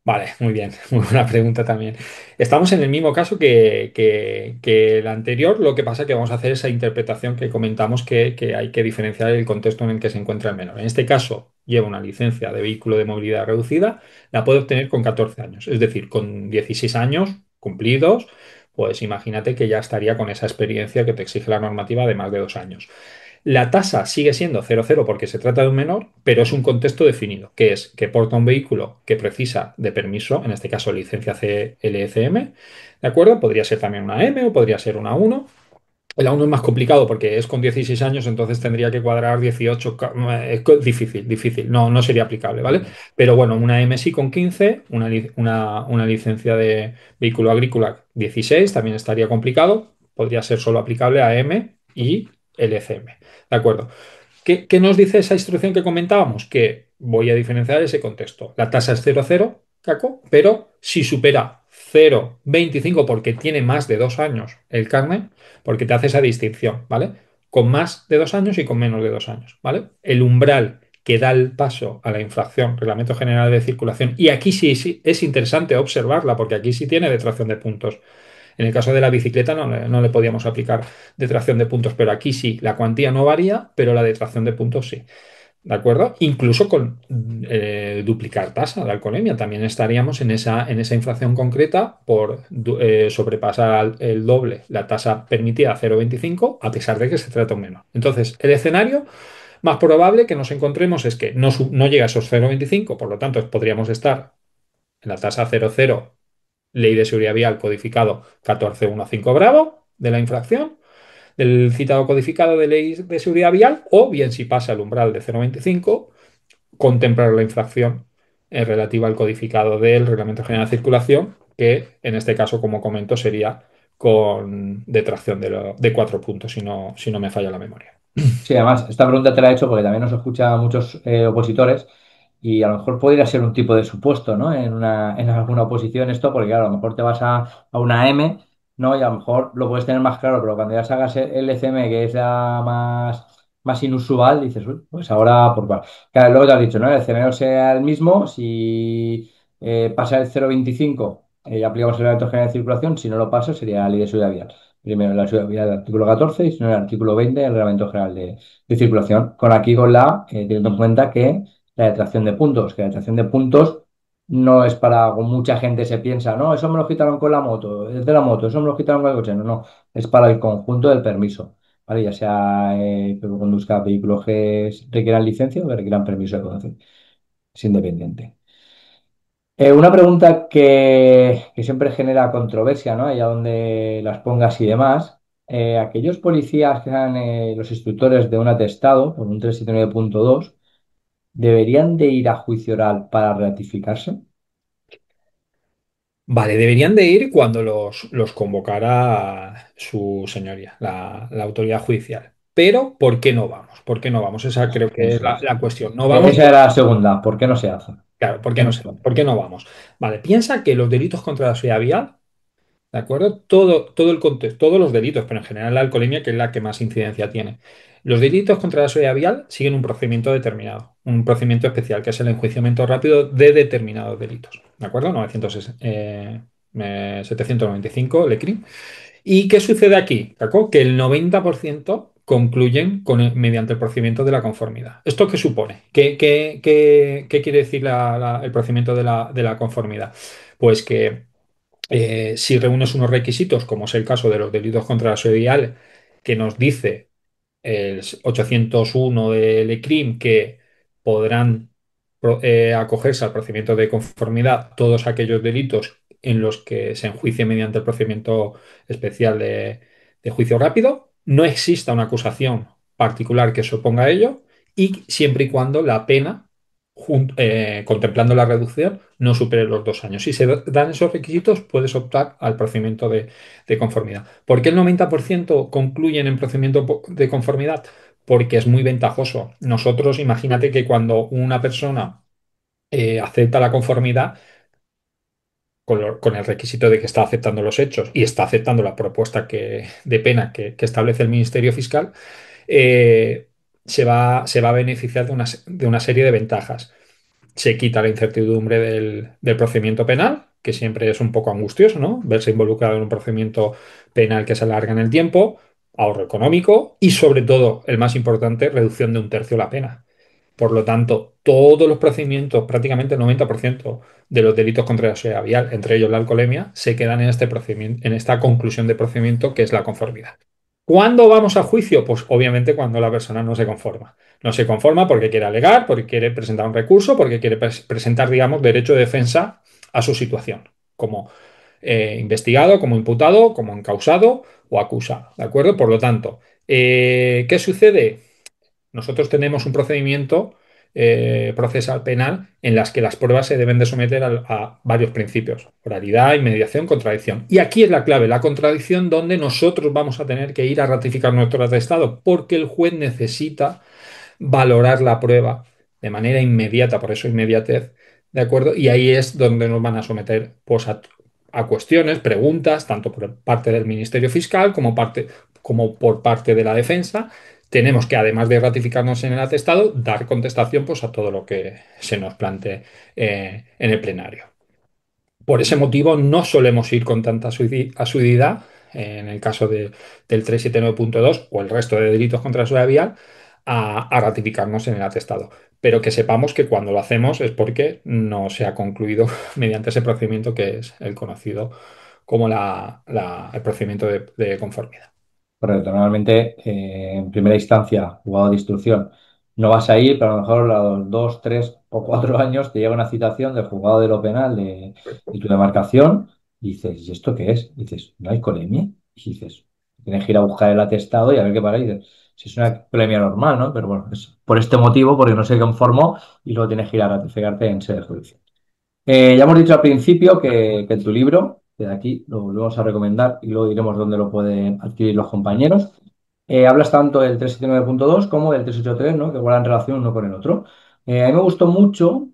Vale, muy bien, muy buena pregunta también. Estamos en el mismo caso que el anterior, lo que pasa es que vamos a hacer esa interpretación que comentamos que hay que diferenciar el contexto en el que se encuentra el menor. En este caso, lleva una licencia de vehículo de movilidad reducida, la puede obtener con 14 años, es decir, con 16 años cumplidos, pues imagínate que ya estaría con esa experiencia que te exige la normativa de más de 2 años. La tasa sigue siendo 0,0 porque se trata de un menor, pero es un contexto definido, que es que porta un vehículo que precisa de permiso, en este caso licencia CLCM, ¿de acuerdo? Podría ser también una M o podría ser una 1. El A1 es más complicado porque es con 16 años, entonces tendría que cuadrar 18. Es difícil, difícil. No, no sería aplicable, ¿vale? Pero bueno, una M sí con 15, una licencia de vehículo agrícola 16, también estaría complicado. Podría ser solo aplicable a M y LCM. ¿De acuerdo? ¿Qué nos dice esa instrucción que comentábamos? Que voy a diferenciar ese contexto. La tasa es 0,0, Caco, pero si supera 0,25 porque tiene más de 2 años el carnet, porque te hace esa distinción, ¿vale? Con más de 2 años y con menos de 2 años, ¿vale? El umbral que da el paso a la infracción, Reglamento General de Circulación, y aquí sí es interesante observarla, porque aquí sí tiene detracción de puntos. En el caso de la bicicleta no le podíamos aplicar detracción de puntos, pero aquí sí, la cuantía no varía, pero la detracción de puntos sí. ¿De acuerdo? Incluso con duplicar tasa de alcoholemia. También estaríamos en esa infracción concreta por sobrepasar el doble la tasa permitida 0,25 a pesar de que se trata un menor. Entonces, el escenario más probable que nos encontremos es que no llega a esos 0,25, por lo tanto, podríamos estar en la tasa 0,0, Ley de Seguridad Vial codificado 1415 Bravo de la infracción del citado codificado de ley de seguridad vial, o bien si pasa el umbral de 0,25, contemplar la infracción relativa al codificado del Reglamento General de Circulación, que en este caso, como comento, sería con detracción de 4 puntos, si no me falla la memoria. Sí, además, esta pregunta te la he hecho porque también nos escuchan muchos opositores y a lo mejor podría ser un tipo de supuesto, ¿no? En alguna oposición esto, porque claro, a lo mejor te vas a una M, ¿no? Y a lo mejor lo puedes tener más claro, pero cuando ya sacas el LCM, que es la más inusual, dices, uy, pues ahora por cuál. Claro, luego te has dicho, ¿no? El CMO sea el mismo, si pasa el 0,25 y aplicamos el reglamento general de circulación, si no lo pasa sería la ley de seguridad vial. Primero la ciudad del artículo 14 y si no el artículo 20 del Reglamento General de Circulación. Con aquí con teniendo en cuenta que la detracción de puntos, que la detracción de puntos no es para, como mucha gente se piensa, no, eso me lo quitaron con la moto, es de la moto, eso me lo quitaron con el coche. No, no, es para el conjunto del permiso, ¿vale? Ya sea que conduzca vehículos que requieran licencia o que requieran permiso de conducir. Es independiente. Una pregunta que siempre genera controversia, ¿no? Allá donde las pongas y demás. Aquellos policías que sean los instructores de un atestado, por un 379.2, ¿deberían de ir a juicio oral para ratificarse? Vale, deberían de ir cuando los convocara su señoría, la autoridad judicial. Pero, ¿por qué no vamos? ¿Por qué no vamos? Esa creo que es Eso es. la cuestión. No vamos. Esa era la segunda. ¿Por qué no se hace? Claro, ¿por ¿Qué qué no nos sé? pasa? ¿Por qué no vamos? Vale, piensa que los delitos contra la seguridad vial, ¿de acuerdo? Todo el contexto, todos los delitos, pero en general la alcoholemia, que es la que más incidencia tiene. Los delitos contra la seguridad vial siguen un procedimiento determinado, un procedimiento especial, que es el enjuiciamiento rápido de determinados delitos. ¿De acuerdo? 795, el ECRIM. ¿Y qué sucede aquí, Paco? Que el 90% concluyen mediante el procedimiento de la conformidad. ¿Esto qué supone? ¿Qué quiere decir el procedimiento de la conformidad? Pues que si reúnes unos requisitos, como es el caso de los delitos contra la seguridad vial, que nos dice el 801 del ECRIM que podrán acogerse al procedimiento de conformidad todos aquellos delitos en los que se enjuicie mediante el procedimiento especial de juicio rápido, no exista una acusación particular que se oponga a ello y siempre y cuando la pena, contemplando la reducción, no supere los 2 años. Si se dan esos requisitos, puedes optar al procedimiento de conformidad. ¿Por qué el 90% concluyen en procedimiento de conformidad? Porque es muy ventajoso. Nosotros, imagínate que cuando una persona acepta la conformidad con el requisito de que está aceptando los hechos y está aceptando la propuesta de pena que establece el Ministerio Fiscal, eh, se va a beneficiar de una serie de ventajas. Se quita la incertidumbre del procedimiento penal, que siempre es un poco angustioso, ¿no? Verse involucrado en un procedimiento penal que se alarga en el tiempo, ahorro económico y, sobre todo, el más importante, reducción de 1/3 la pena. Por lo tanto, todos los procedimientos, prácticamente el 90% de los delitos contra la seguridad vial, entre ellos la alcoholemia, se quedan en este procedimiento, en esta conclusión de procedimiento que es la conformidad. ¿Cuándo vamos a juicio? Pues obviamente cuando la persona no se conforma. No se conforma porque quiere alegar, porque quiere presentar un recurso, porque quiere presentar, digamos, derecho de defensa a su situación, como investigado, como imputado, como encausado o acusado. ¿De acuerdo? Por lo tanto, ¿qué sucede? Nosotros tenemos un procedimiento procesal penal en las que las pruebas se deben de someter a varios principios: oralidad, inmediación, contradicción. Y aquí es la clave, la contradicción, donde nosotros vamos a tener que ir a ratificar nuestro atestado, porque el juez necesita valorar la prueba de manera inmediata, por eso inmediatez, ¿de acuerdo? Y ahí es donde nos van a someter pues, a cuestiones, preguntas, tanto por parte del Ministerio Fiscal como por parte de la defensa. Tenemos que, además de ratificarnos en el atestado, dar contestación pues, a todo lo que se nos plantee en el plenario. Por ese motivo no solemos ir con tanta asiduidad, en el caso del 379.2 o el resto de delitos contra la seguridad vial, a ratificarnos en el atestado. Pero que sepamos que cuando lo hacemos es porque no se ha concluido mediante ese procedimiento que es el conocido como el procedimiento de conformidad. Correcto. Normalmente, en primera instancia, juzgado de instrucción, no vas a ir, pero a lo mejor a los 2, 3 o 4 años te llega una citación del juzgado de lo penal de tu demarcación y dices, ¿y esto qué es? Y dices, ¿no hay colemia? Y dices, tienes que ir a buscar el atestado y a ver qué para. Y dices, si es una alcoholemia normal, ¿no? Pero bueno, es por este motivo, porque no se conformó y luego tienes que ir a ratificarte en sede judicial. Ya hemos dicho al principio que en tu libro, que de aquí lo vamos a recomendar y luego diremos dónde lo pueden adquirir los compañeros, hablas tanto del 379.2 como del 383, ¿no? Que guardan relación uno con el otro. A mí me gustó mucho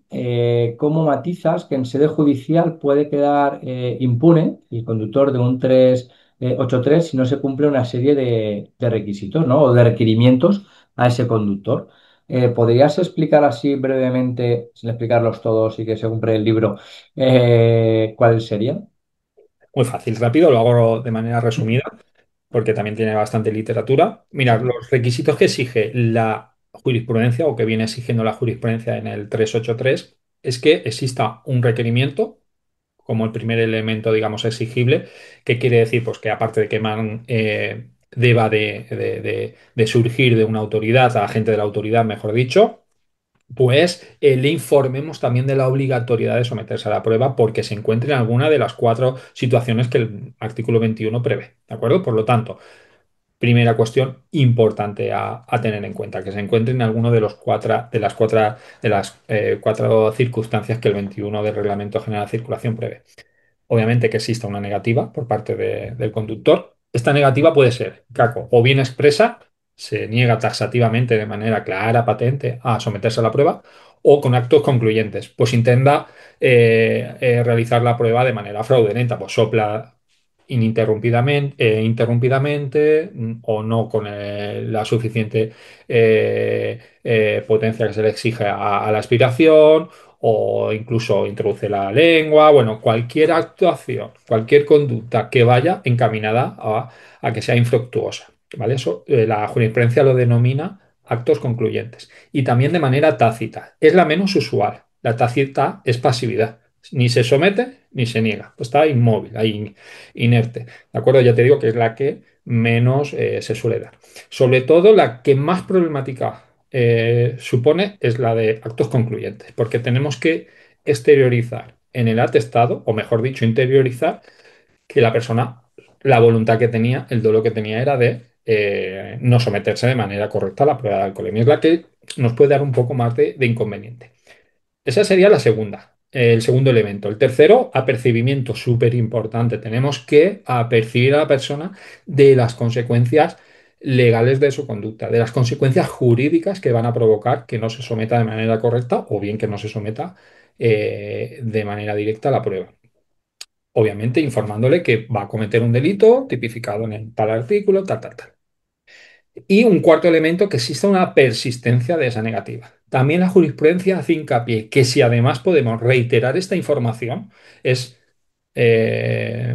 cómo matizas que en sede judicial puede quedar impune el conductor de un 383 si no se cumple una serie de requisitos, ¿no? O de requerimientos a ese conductor. ¿Podrías explicar así brevemente, sin explicarlos todos y que se compre el libro, cuáles serían? Muy fácil, rápido, lo hago de manera resumida porque también tiene bastante literatura. Mira, los requisitos que exige la jurisprudencia o que viene exigiendo la jurisprudencia en el 383 es que exista un requerimiento como el primer elemento, digamos, exigible, que quiere decir, pues que aparte de que deba de surgir de una autoridad, a agente de la autoridad, mejor dicho, pues le informemos también de la obligatoriedad de someterse a la prueba porque se encuentre en alguna de las cuatro situaciones que el artículo 21 prevé, ¿de acuerdo? Por lo tanto, primera cuestión importante a tener en cuenta, que se encuentre en alguno de los cuatro circunstancias que el 21 del Reglamento General de Circulación prevé. Obviamente que exista una negativa por parte del conductor. Esta negativa puede ser, Caco, o bien expresa, se niega taxativamente de manera clara, patente, a someterse a la prueba, o con actos concluyentes, pues intenta realizar la prueba de manera fraudulenta, pues sopla interrumpidamente o no con la suficiente potencia que se le exige a la aspiración o incluso introduce la lengua, bueno, cualquier actuación, cualquier conducta que vaya encaminada a que sea infructuosa, ¿vale? Eso la jurisprudencia lo denomina actos concluyentes y también de manera tácita. Es la menos usual. La tácita es pasividad. Ni se somete ni se niega. Está inmóvil, ahí inerte. ¿De acuerdo? Ya te digo que es la que menos se suele dar. Sobre todo la que más problemática supone es la de actos concluyentes, porque tenemos que exteriorizar en el atestado, o mejor dicho, interiorizar que la persona, la voluntad que tenía, el dolor que tenía era de no someterse de manera correcta a la prueba de alcoholemia. Es la que nos puede dar un poco más de inconveniente. Esa sería la segunda, el segundo elemento. El tercero, apercibimiento, súper importante. Tenemos que apercibir a la persona de las consecuencias legales de su conducta, de las consecuencias jurídicas que van a provocar que no se someta de manera correcta o bien que no se someta de manera directa a la prueba. Obviamente informándole que va a cometer un delito tipificado en el tal artículo, tal, tal, tal. Y un cuarto elemento, que exista una persistencia de esa negativa. También la jurisprudencia hace hincapié que si además podemos reiterar esta información, es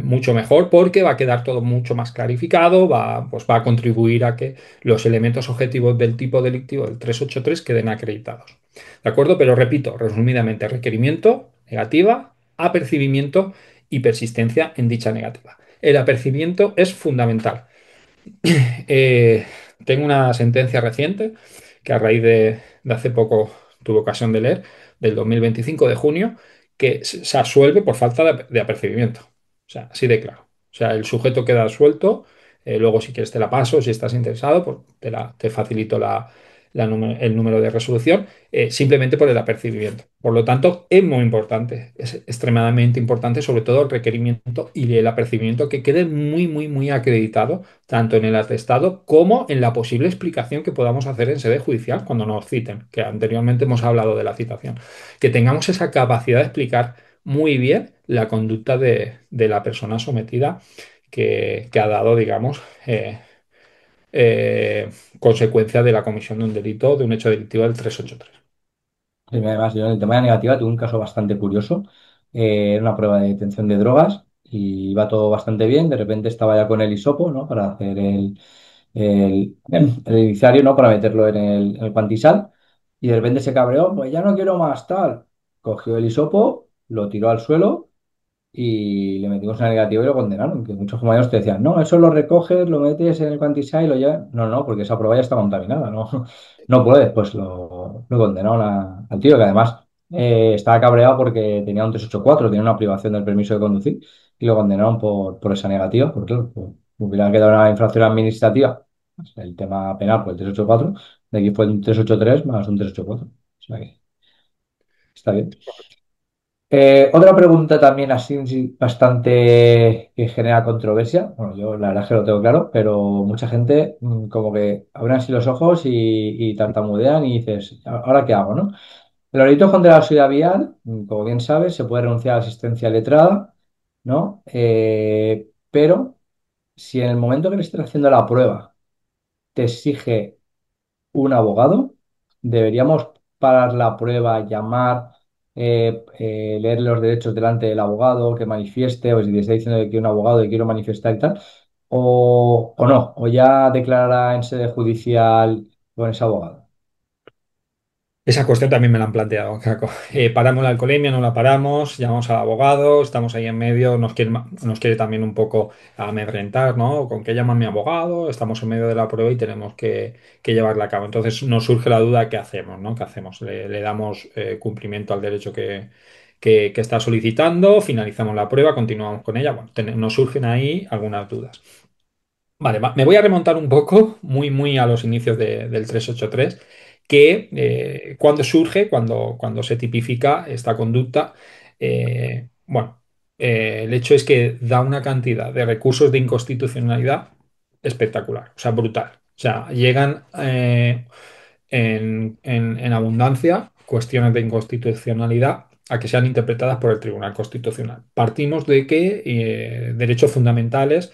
mucho mejor porque va a quedar todo mucho más clarificado, pues va a contribuir a que los elementos objetivos del tipo delictivo del 383 queden acreditados. ¿De acuerdo? Pero repito, resumidamente, requerimiento, negativa, apercibimiento y persistencia en dicha negativa. El apercibimiento es fundamental. Eh, Tengo una sentencia reciente que a raíz de hace poco tuve ocasión de leer, del 2025 de junio, que se absuelve por falta de apercibimiento. O sea, así de claro. O sea, el sujeto queda suelto. Luego, si quieres, te la paso. Si estás interesado, pues te facilito el número de resolución, simplemente por el apercibimiento. Por lo tanto, es muy importante, es extremadamente importante, sobre todo el requerimiento y el apercibimiento que quede muy, muy, muy acreditado tanto en el atestado como en la posible explicación que podamos hacer en sede judicial cuando nos citen, que anteriormente hemos hablado de la citación, que tengamos esa capacidad de explicar muy bien la conducta de la persona sometida que ha dado, digamos, eh, consecuencia de la comisión de un delito, de un hecho delictivo del 383. Sí, además, yo en el tema de la negativa tuve un caso bastante curioso. Era una prueba de detención de drogas y iba todo bastante bien. De repente estaba ya con el hisopo, ¿no? Para hacer el iniciario, ¿no? Para meterlo en el cuantisal. Y de repente se cabreó, pues ya no quiero más, tal. Cogió el hisopo, lo tiró al suelo y le metimos una negativa y lo condenaron. Que muchos compañeros te decían, no, eso lo recoges, lo metes en el quantisai y lo llevas. No, no, porque esa prueba ya está contaminada, no, no puedes. Pues lo condenaron al tío, que además estaba cabreado porque tenía un 384, tenía una privación del permiso de conducir y lo condenaron por esa negativa, porque claro, pues, hubiera quedado una infracción administrativa. El tema penal fue el 384, de aquí fue un 383 más un 384. O sea que está bien. Otra pregunta también así sí, bastante que genera controversia. Bueno, yo la verdad es que lo tengo claro, pero mucha gente como que abren así los ojos y tartamudean y dices, ¿ahora qué hago, no? En los delitos contra la seguridad vial, como bien sabes, se puede renunciar a la asistencia letrada, ¿no? Pero si en el momento que le estés haciendo la prueba te exige un abogado, deberíamos parar la prueba, llamar, leer los derechos delante del abogado, que manifieste, o si te está diciendo que quiero un abogado y quiero manifestar y tal, o no, o ya declarará en sede judicial con ese abogado. Esa cuestión también me la han planteado, Caco. ¿Paramos la alcoholemia? ¿No la paramos? Llamamos al abogado, estamos ahí en medio, nos quiere también un poco amedrentar, ¿no? ¿Con qué llama mi abogado? Estamos en medio de la prueba y tenemos que llevarla a cabo. Entonces nos surge la duda, ¿qué hacemos, ¿no? ¿Qué hacemos? ¿Le damos cumplimiento al derecho que está solicitando? ¿Finalizamos la prueba? ¿Continuamos con ella? Bueno, nos surgen ahí algunas dudas. Vale, me voy a remontar un poco, muy a los inicios del 383, que cuando surge, cuando se tipifica esta conducta, bueno, el hecho es que da una cantidad de recursos de inconstitucionalidad espectacular, o sea, brutal. O sea, llegan en abundancia cuestiones de inconstitucionalidad a que sean interpretadas por el Tribunal Constitucional. Partimos de que derechos fundamentales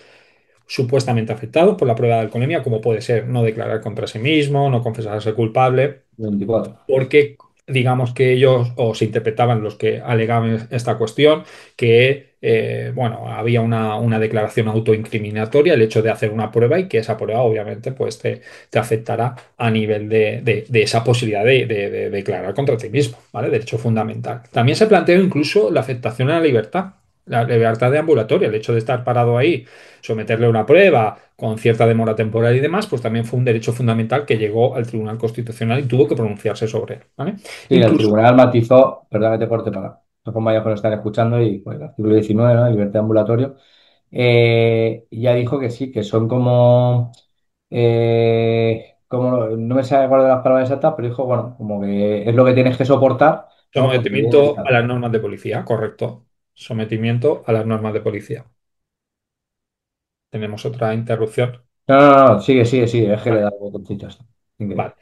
supuestamente afectados por la prueba de alcoholemia, como puede ser no declarar contra sí mismo, no confesarse culpable, 24. porque digamos que ellos, o se interpretaban los que alegaban esta cuestión, que bueno, había una declaración autoincriminatoria, el hecho de hacer una prueba y que esa prueba obviamente pues te afectará a nivel de esa posibilidad de declarar contra ti mismo, ¿vale? Derecho fundamental. También se planteó incluso la afectación a la libertad de ambulatoria, el hecho de estar parado ahí, someterle a una prueba con cierta demora temporal y demás, pues también fue un derecho fundamental que llegó al Tribunal Constitucional y tuvo que pronunciarse sobre él, ¿vale? Sí, el Incluso, tribunal matizó, perdón que te corte para los compañeros que nos están escuchando, y pues, el artículo 19, ¿no? Libertad de ambulatorio, ya dijo que sí, que son como no me sale cuál de las palabras exactas, pero dijo, bueno, como que es lo que tienes que soportar, ¿no? Por tu bien del sometimiento a Estado. las normas de policía, correcto. Sometimiento a las normas de policía. Tenemos otra interrupción. No, no, no, sigue, sigue, sigue, es que le Vale. da botoncitos. Vale.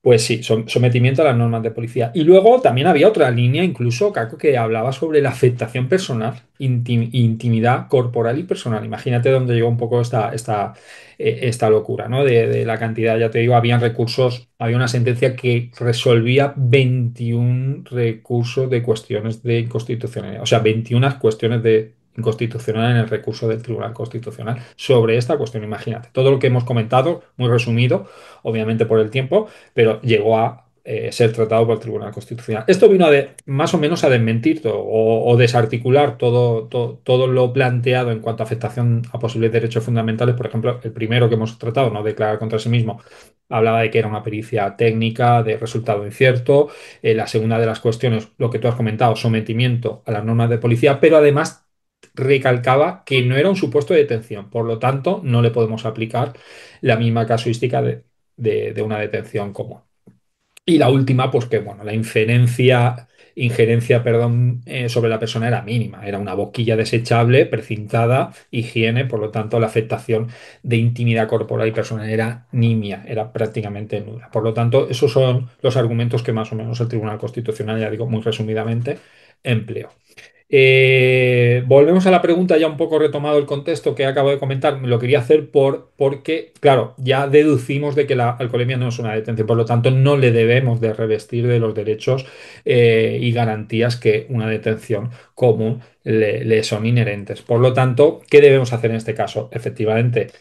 Pues sí, sometimiento a las normas de policía. Y luego también había otra línea, incluso, Caco, que hablaba sobre la afectación personal, intimidad corporal y personal. Imagínate dónde llegó un poco esta locura, ¿no? De la cantidad, ya te digo, habían recursos, había una sentencia que resolvía 21 recursos de cuestiones de inconstitucionalidad, o sea, 21 cuestiones de inconstitucional en el recurso del Tribunal Constitucional sobre esta cuestión. Imagínate, todo lo que hemos comentado, muy resumido obviamente por el tiempo, pero llegó a ser tratado por el Tribunal Constitucional. Esto vino más o menos a desmentir o desarticular todo lo planteado en cuanto a afectación a posibles derechos fundamentales. Por ejemplo, el primero que hemos tratado, no declarar contra sí mismo, hablaba de que era una pericia técnica, de resultado incierto. La segunda de las cuestiones, lo que tú has comentado, sometimiento a las normas de policía, pero además recalcaba que no era un supuesto de detención, por lo tanto, no le podemos aplicar la misma casuística de una detención común. Y la última, pues que bueno, la injerencia, perdón, sobre la persona era mínima, era una boquilla desechable, precintada, higiene, por lo tanto la afectación de intimidad corporal y personal era nimia, era prácticamente nula. Por lo tanto, esos son los argumentos que más o menos el Tribunal Constitucional, ya digo muy resumidamente, empleó. Volvemos a la pregunta, ya un poco retomado el contexto que acabo de comentar. Lo quería hacer porque, claro, ya deducimos de que la alcoholemia no es una detención, por lo tanto, no le debemos de revestir de los derechos y garantías que una detención común le son inherentes. Por lo tanto, ¿qué debemos hacer en este caso? Efectivamente,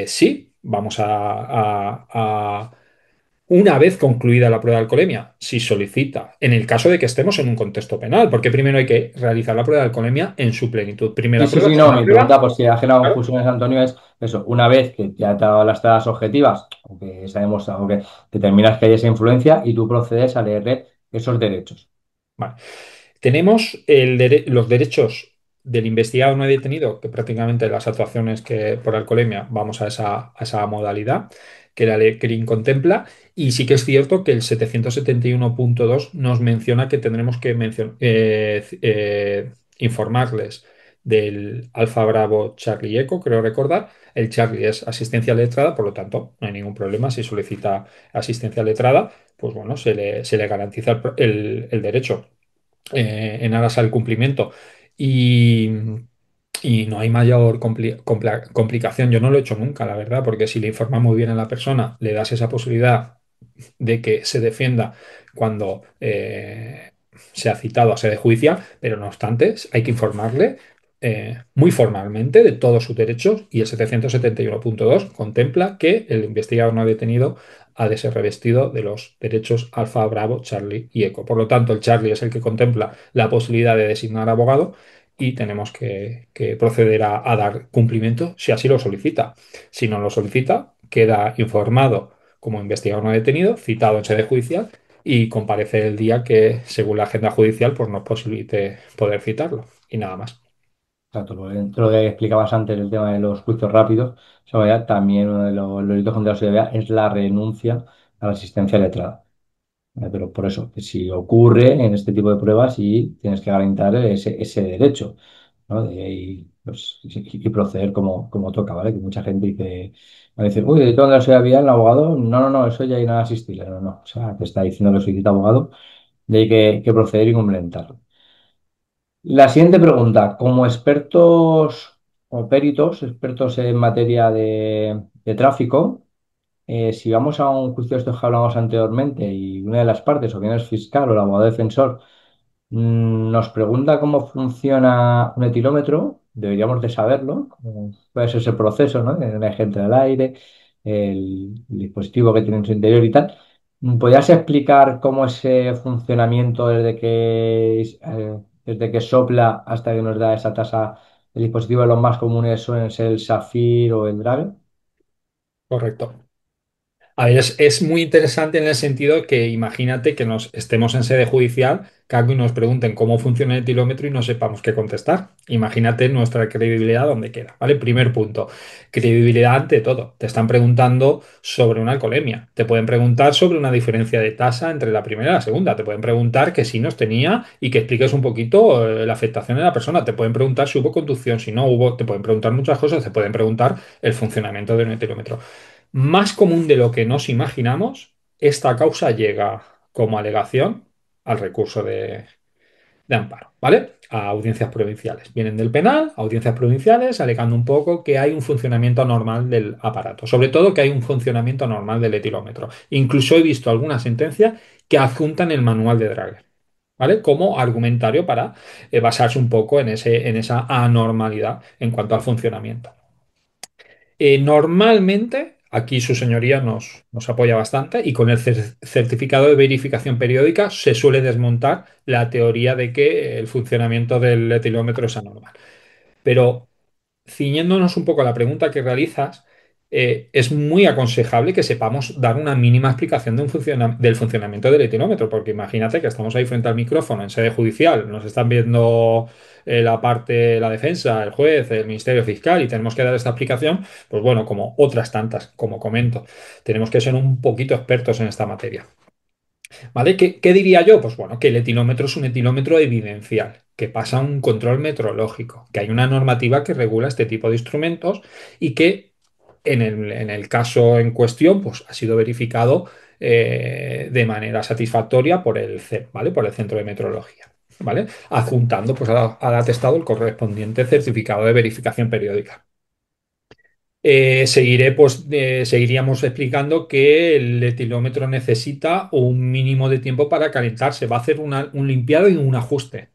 sí, vamos a una vez concluida la prueba de alcoholemia, si solicita, en el caso de que estemos en un contexto penal, porque primero hay que realizar la prueba de alcoholemia en su plenitud. Sí, Primera sí, prueba, sí, no, segunda mi prueba. pregunta, por si ha generado Claro. confusiones, Antonio, es eso, una vez que ya te ha dado las tareas objetivas, aunque sabemos, aunque determinas que hay esa influencia, y tú procedes a leerle esos derechos. Vale. Tenemos los derechos. del investigado no detenido, que prácticamente las actuaciones que por alcoholemia vamos a esa modalidad que la ley CRIM contempla. Y sí que es cierto que el 771.2 nos menciona que tendremos que informarles del Alfa Bravo Charlie Eco, creo recordar. El Charlie es asistencia letrada, por lo tanto, no hay ningún problema si solicita asistencia letrada, pues bueno, se le garantiza el derecho en aras al cumplimiento. Y, y no hay mayor complicación. Yo no lo he hecho nunca, la verdad, porque si le informas muy bien a la persona, le das esa posibilidad de que se defienda cuando se ha citado a sede judicial, pero no obstante, hay que informarle muy formalmente de todos sus derechos y el 771.2 contempla que el investigador no detenido ha de ser revestido de los derechos Alfa, Bravo, Charlie y Eco. Por lo tanto, el Charlie es el que contempla la posibilidad de designar abogado y tenemos que proceder a dar cumplimiento si así lo solicita. Si no lo solicita, queda informado como investigador no detenido, citado en sede judicial y comparecer el día que, según la agenda judicial, pues nos posibilite poder citarlo. Y nada más. Exacto, lo que explicabas antes, el tema de los juicios rápidos, eso ya también uno de los delitos contra la sociedad es la renuncia a la asistencia letrada. Pero por eso, que si ocurre en este tipo de pruebas y tienes que garantizar ese derecho, ¿no? Y proceder como toca, ¿vale? Que mucha gente dice, uy, delito contra la sociedad, el abogado, no, no, no, eso ya hay nada asistible, no, no, o sea, te está diciendo que solicita abogado, y hay que proceder y complementarlo. La siguiente pregunta, como expertos o peritos, expertos en materia de tráfico, si vamos a un juicio de estos que hablamos anteriormente y una de las partes, o bien es fiscal o el abogado defensor, nos pregunta cómo funciona un etilómetro, deberíamos de saberlo, cómo puede ser ese proceso, ¿no? El eje entre el aire, el dispositivo que tiene en su interior y tal. ¿Podrías explicar cómo es ese funcionamiento desde que sopla hasta que nos da esa tasa? El dispositivo de los más comunes suelen ser el Saphir o el Dragger. Correcto. A ver, es muy interesante en el sentido que imagínate que nos estemos en sede judicial, Caco, y nos pregunten cómo funciona el etilómetro y no sepamos qué contestar. Imagínate nuestra credibilidad dónde queda, ¿vale? Primer punto, credibilidad ante todo. Te están preguntando sobre una alcoholemia, te pueden preguntar sobre una diferencia de tasa entre la primera y la segunda, te pueden preguntar qué signos tenía y que expliques un poquito la afectación de la persona, te pueden preguntar si hubo conducción, si no hubo, te pueden preguntar muchas cosas, te pueden preguntar el funcionamiento de un etilómetro. Más común de lo que nos imaginamos, esta causa llega como alegación al recurso de amparo, ¿vale? A audiencias provinciales. Vienen del penal, a audiencias provinciales, alegando un poco que hay un funcionamiento normal del aparato, sobre todo que hay un funcionamiento normal del etilómetro. Incluso he visto algunas sentencias que adjuntan el manual de Drager, ¿vale? Como argumentario para basarse un poco en esa anormalidad en cuanto al funcionamiento. Normalmente, aquí su señoría nos apoya bastante y con el certificado de verificación periódica se suele desmontar la teoría de que el funcionamiento del etilómetro es anormal. Pero ciñéndonos un poco a la pregunta que realizas, es muy aconsejable que sepamos dar una mínima explicación del funcionamiento del etilómetro, porque imagínate que estamos ahí frente al micrófono en sede judicial, nos están viendo la parte, la defensa, el juez, el ministerio fiscal y tenemos que dar esta explicación, pues bueno, como otras tantas, como comento, tenemos que ser un poquito expertos en esta materia. ¿Vale? ¿Qué diría yo? Pues bueno, que el etilómetro es un etilómetro evidencial, que pasa un control metrológico, que hay una normativa que regula este tipo de instrumentos y que en el caso en cuestión pues, ha sido verificado de manera satisfactoria por el CEP, ¿vale? Por el Centro de Metrología. ¿Vale? Adjuntando pues, al atestado el correspondiente certificado de verificación periódica. Seguiríamos explicando que el etilómetro necesita un mínimo de tiempo para calentarse. Va a hacer un limpiado y un ajuste.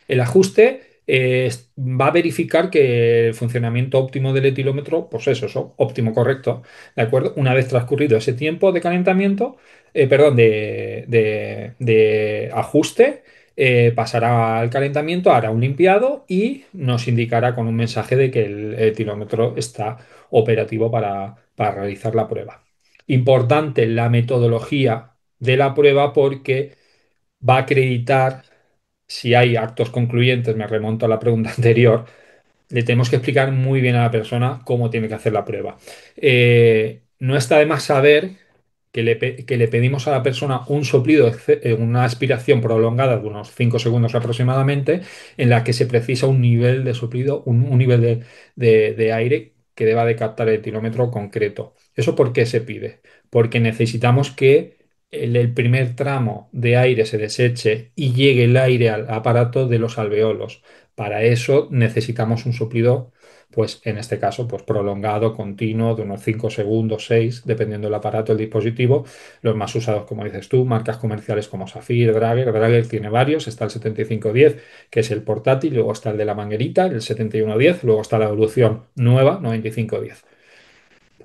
El ajuste va a verificar que el funcionamiento óptimo del etilómetro, pues eso, óptimo, correcto, ¿de acuerdo? Una vez transcurrido ese tiempo de calentamiento, perdón, de ajuste, pasará al calentamiento, hará un limpiado y nos indicará con un mensaje de que el etilómetro está operativo para realizar la prueba. Importante la metodología de la prueba porque va a acreditar si hay actos concluyentes, me remonto a la pregunta anterior, le tenemos que explicar muy bien a la persona cómo tiene que hacer la prueba. No está de más saber que le pedimos a la persona un soplido, una aspiración prolongada de unos 5 segundos aproximadamente, en la que se precisa un nivel de soplido, un nivel de aire que deba de captar el etilómetro concreto. ¿Eso por qué se pide? Porque necesitamos que el primer tramo de aire se deseche y llegue el aire al aparato de los alveolos. Para eso necesitamos un soplido, pues en este caso, pues prolongado, continuo, de unos 5 segundos, 6 dependiendo del aparato, el dispositivo. Los más usados, como dices tú, marcas comerciales como Safir, Drager. Drager tiene varios, está el 7510, que es el portátil, luego está el de la manguerita, el 7110, luego está la evolución nueva, 9510.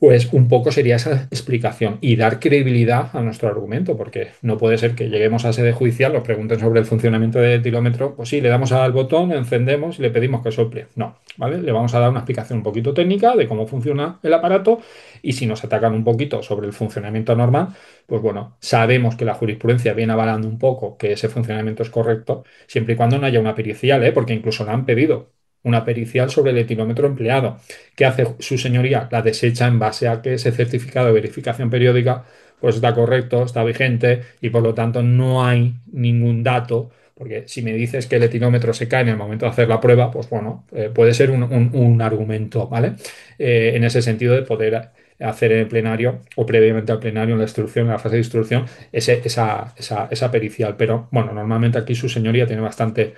Pues un poco sería esa explicación y dar credibilidad a nuestro argumento, porque no puede ser que lleguemos a sede judicial, nos pregunten sobre el funcionamiento del etilómetro, pues sí, le damos al botón, encendemos y le pedimos que sople. No, ¿vale? Le vamos a dar una explicación un poquito técnica de cómo funciona el aparato y si nos atacan un poquito sobre el funcionamiento normal, pues bueno, sabemos que la jurisprudencia viene avalando un poco que ese funcionamiento es correcto, siempre y cuando no haya una pericial, ¿eh? Porque incluso la han pedido. Una pericial sobre el etilómetro empleado. ¿Qué hace su señoría? La desecha en base a que ese certificado de verificación periódica pues está correcto, está vigente y por lo tanto no hay ningún dato, porque si me dices que el etilómetro se cae en el momento de hacer la prueba, pues bueno, puede ser un argumento, ¿vale? En ese sentido de poder hacer en el plenario o previamente al plenario en la instrucción, en la fase de instrucción, esa pericial. Pero bueno, normalmente aquí su señoría tiene bastante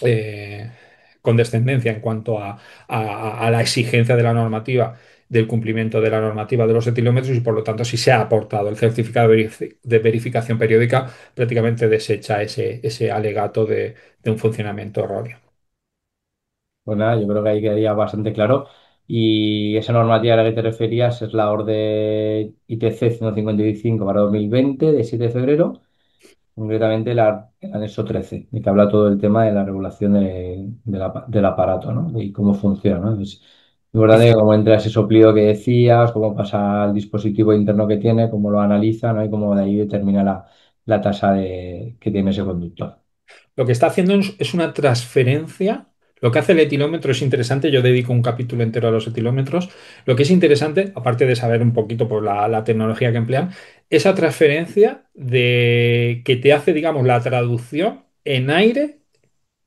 eh, condescendencia en cuanto a la exigencia de la normativa, del cumplimiento de la normativa de los etilómetros y por lo tanto si se ha aportado el certificado de verificación periódica, prácticamente desecha ese alegato de un funcionamiento erróneo. Pues nada, yo creo que ahí quedaría bastante claro. Y esa normativa a la que te referías es la orden ITC 155/2020 de 7 de febrero, concretamente el anexo 13, de que habla todo el tema de la regulación del aparato, ¿no? Y cómo funciona, ¿no? Es importante que cómo entra ese soplido que decías, cómo pasa al dispositivo interno que tiene, cómo lo analiza, ¿no? Y cómo de ahí determina la tasa que tiene ese conductor. Lo que está haciendo es una transferencia. Lo que hace el etilómetro es interesante. Yo dedico un capítulo entero a los etilómetros. Lo que es interesante, aparte de saber un poquito por la tecnología que emplean, esa transferencia de que te hace, digamos, la traducción en aire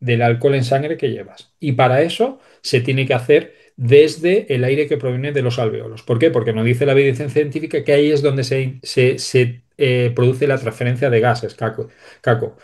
del alcohol en sangre que llevas. Y para eso se tiene que hacer desde el aire que proviene de los alvéolos. ¿Por qué? Porque nos dice la evidencia científica que ahí es donde se produce la transferencia de gases, Caco.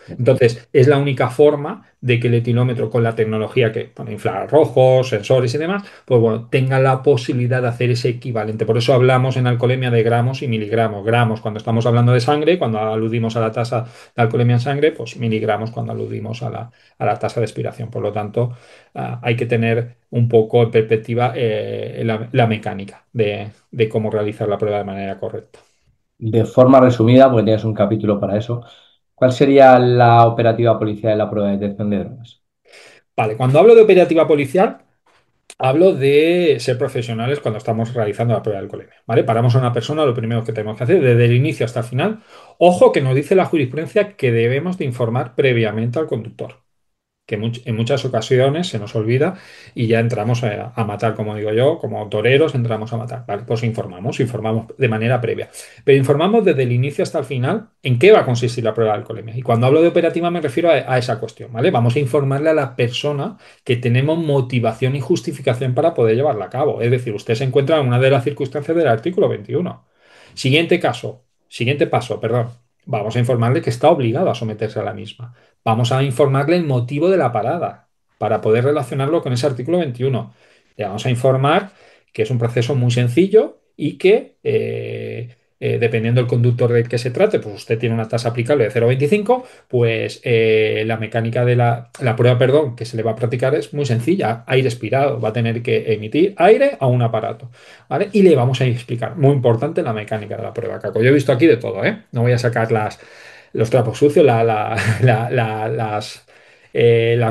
Entonces, es la única forma de que el etilómetro con la tecnología que pone infrarrojos, sensores y demás, pues bueno, tenga la posibilidad de hacer ese equivalente. Por eso hablamos en alcoholemia de gramos y miligramos. Gramos cuando estamos hablando de sangre, cuando aludimos a la tasa de alcoholemia en sangre, pues miligramos cuando aludimos a la tasa de expiración. Por lo tanto, hay que tener un poco en perspectiva la mecánica de cómo realizar la prueba de manera correcta. De forma resumida, porque tienes un capítulo para eso, ¿cuál sería la operativa policial de la prueba de detección de drogas? Vale, cuando hablo de operativa policial, hablo de ser profesionales cuando estamos realizando la prueba de alcoholemia, ¿vale? Paramos a una persona, lo primero que tenemos que hacer, desde el inicio hasta el final, ojo que nos dice la jurisprudencia que debemos de informar previamente al conductor, que en muchas ocasiones se nos olvida y ya entramos a matar, como digo yo, como toreros entramos a matar. Vale, pues informamos de manera previa. Pero informamos desde el inicio hasta el final en qué va a consistir la prueba de alcoholemia. Y cuando hablo de operativa me refiero a esa cuestión, ¿vale? Vamos a informarle a la persona que tenemos motivación y justificación para poder llevarla a cabo. Es decir, usted se encuentra en una de las circunstancias del artículo 21. Siguiente paso, perdón. Vamos a informarle que está obligado a someterse a la misma. Vamos a informarle el motivo de la parada para poder relacionarlo con ese artículo 21. Le vamos a informar que es un proceso muy sencillo y que, dependiendo del conductor del que se trate, pues usted tiene una tasa aplicable de 0,25, pues la mecánica de la prueba, perdón, que se le va a practicar es muy sencilla. Aire expirado, va a tener que emitir aire a un aparato, ¿vale? Y le vamos a explicar, muy importante, la mecánica de la prueba, Caco. Yo he visto aquí de todo, ¿eh? No voy a sacar los trapos sucios, las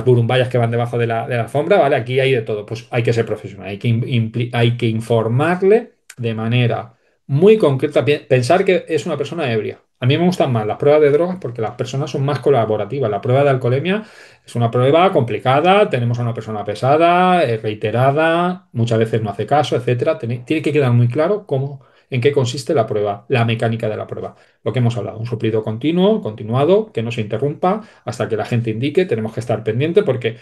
burumbayas que van debajo de la alfombra, ¿vale? Aquí hay de todo. Pues hay que ser profesional, hay que informarle de manera muy concreta. Pensar que es una persona ebria. A mí me gustan más las pruebas de drogas porque las personas son más colaborativas. La prueba de alcoholemia es una prueba complicada, tenemos a una persona pesada, reiterada, muchas veces no hace caso, etcétera. Tiene que quedar muy claro cómo, en qué consiste la prueba, la mecánica de la prueba. Lo que hemos hablado, un suplido continuo, continuado, que no se interrumpa hasta que la gente indique, tenemos que estar pendiente porque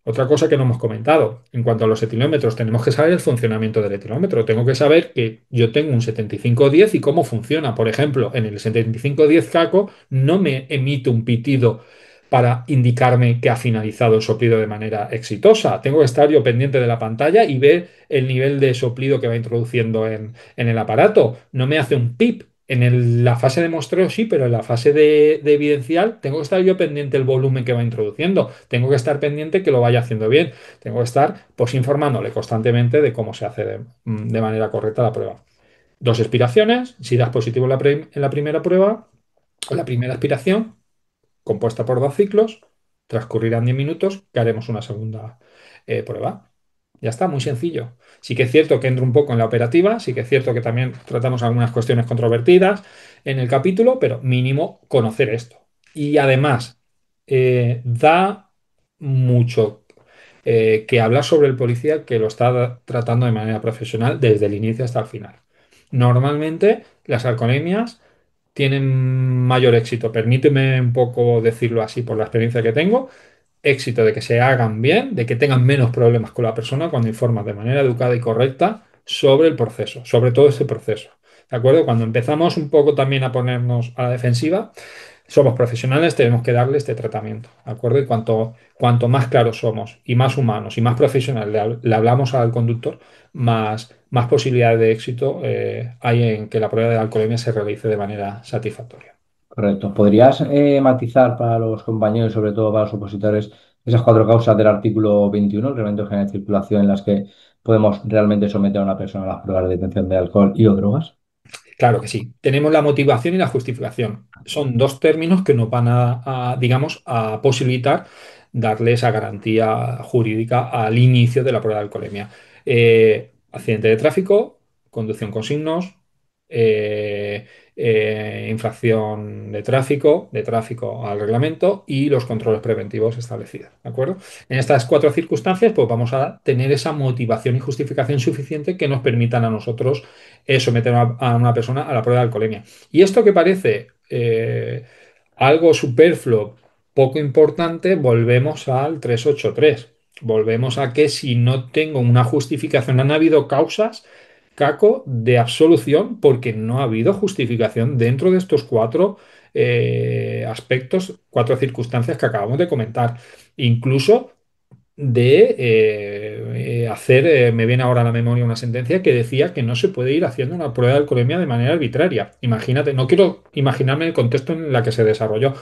otra cosa que no hemos comentado, en cuanto a los etilómetros, tenemos que saber el funcionamiento del etilómetro. Tengo que saber que yo tengo un 7510 y cómo funciona. Por ejemplo, en el 7510 CACO no me emite un pitido para indicarme que ha finalizado el soplido de manera exitosa. Tengo que estar yo pendiente de la pantalla y ver el nivel de soplido que va introduciendo en el aparato. No me hace un pip. La fase de muestreo sí, pero en la fase de evidencial tengo que estar yo pendiente del volumen que va introduciendo. Tengo que estar pendiente que lo vaya haciendo bien. Tengo que estar pues informándole constantemente de cómo se hace de manera correcta la prueba. Dos expiraciones. Si das positivo en la primera prueba, o la primera aspiración, compuesta por dos ciclos, transcurrirán 10 minutos, que haremos una segunda prueba. Ya está, muy sencillo. Sí que es cierto que entro un poco en la operativa, sí que es cierto que también tratamos algunas cuestiones controvertidas en el capítulo, pero mínimo conocer esto. Y además, da mucho que hablar sobre el policía que lo está tratando de manera profesional desde el inicio hasta el final. Normalmente, las alcoholemias tienen mayor éxito. Permíteme un poco decirlo así por la experiencia que tengo. Éxito de que se hagan bien, de que tengan menos problemas con la persona cuando informas de manera educada y correcta sobre el proceso, sobre todo ese proceso. ¿De acuerdo? Cuando empezamos un poco también a ponernos a la defensiva, somos profesionales, tenemos que darle este tratamiento. ¿De acuerdo? Y cuanto más claros somos y más humanos y más profesionales le hablamos al conductor, más posibilidades de éxito hay en que la prueba de alcoholemia se realice de manera satisfactoria. Correcto. ¿Podrías matizar para los compañeros y sobre todo para los opositores esas cuatro causas del artículo 21, el Reglamento General de Circulación, en las que podemos realmente someter a una persona a las pruebas de detención de alcohol y o drogas? Claro que sí. Tenemos la motivación y la justificación. Son dos términos que nos van digamos, a posibilitar darle esa garantía jurídica al inicio de la prueba de alcoholemia. Accidente de tráfico, conducción con signos, eh, infracción de tráfico al reglamento y los controles preventivos establecidos. ¿De acuerdo? En estas cuatro circunstancias, pues vamos a tener esa motivación y justificación suficiente que nos permitan a nosotros someter a una persona a la prueba de alcoholemia. Y esto que parece algo superfluo, poco importante, volvemos al 383. Volvemos a que si no tengo una justificación, han habido causas, Caco, de absolución porque no ha habido justificación dentro de estos cuatro aspectos, cuatro circunstancias que acabamos de comentar. Incluso de hacer, me viene ahora a la memoria una sentencia que decía que no se puede ir haciendo una prueba de alcoholemia de manera arbitraria. Imagínate, no quiero imaginarme el contexto en el que se desarrolló,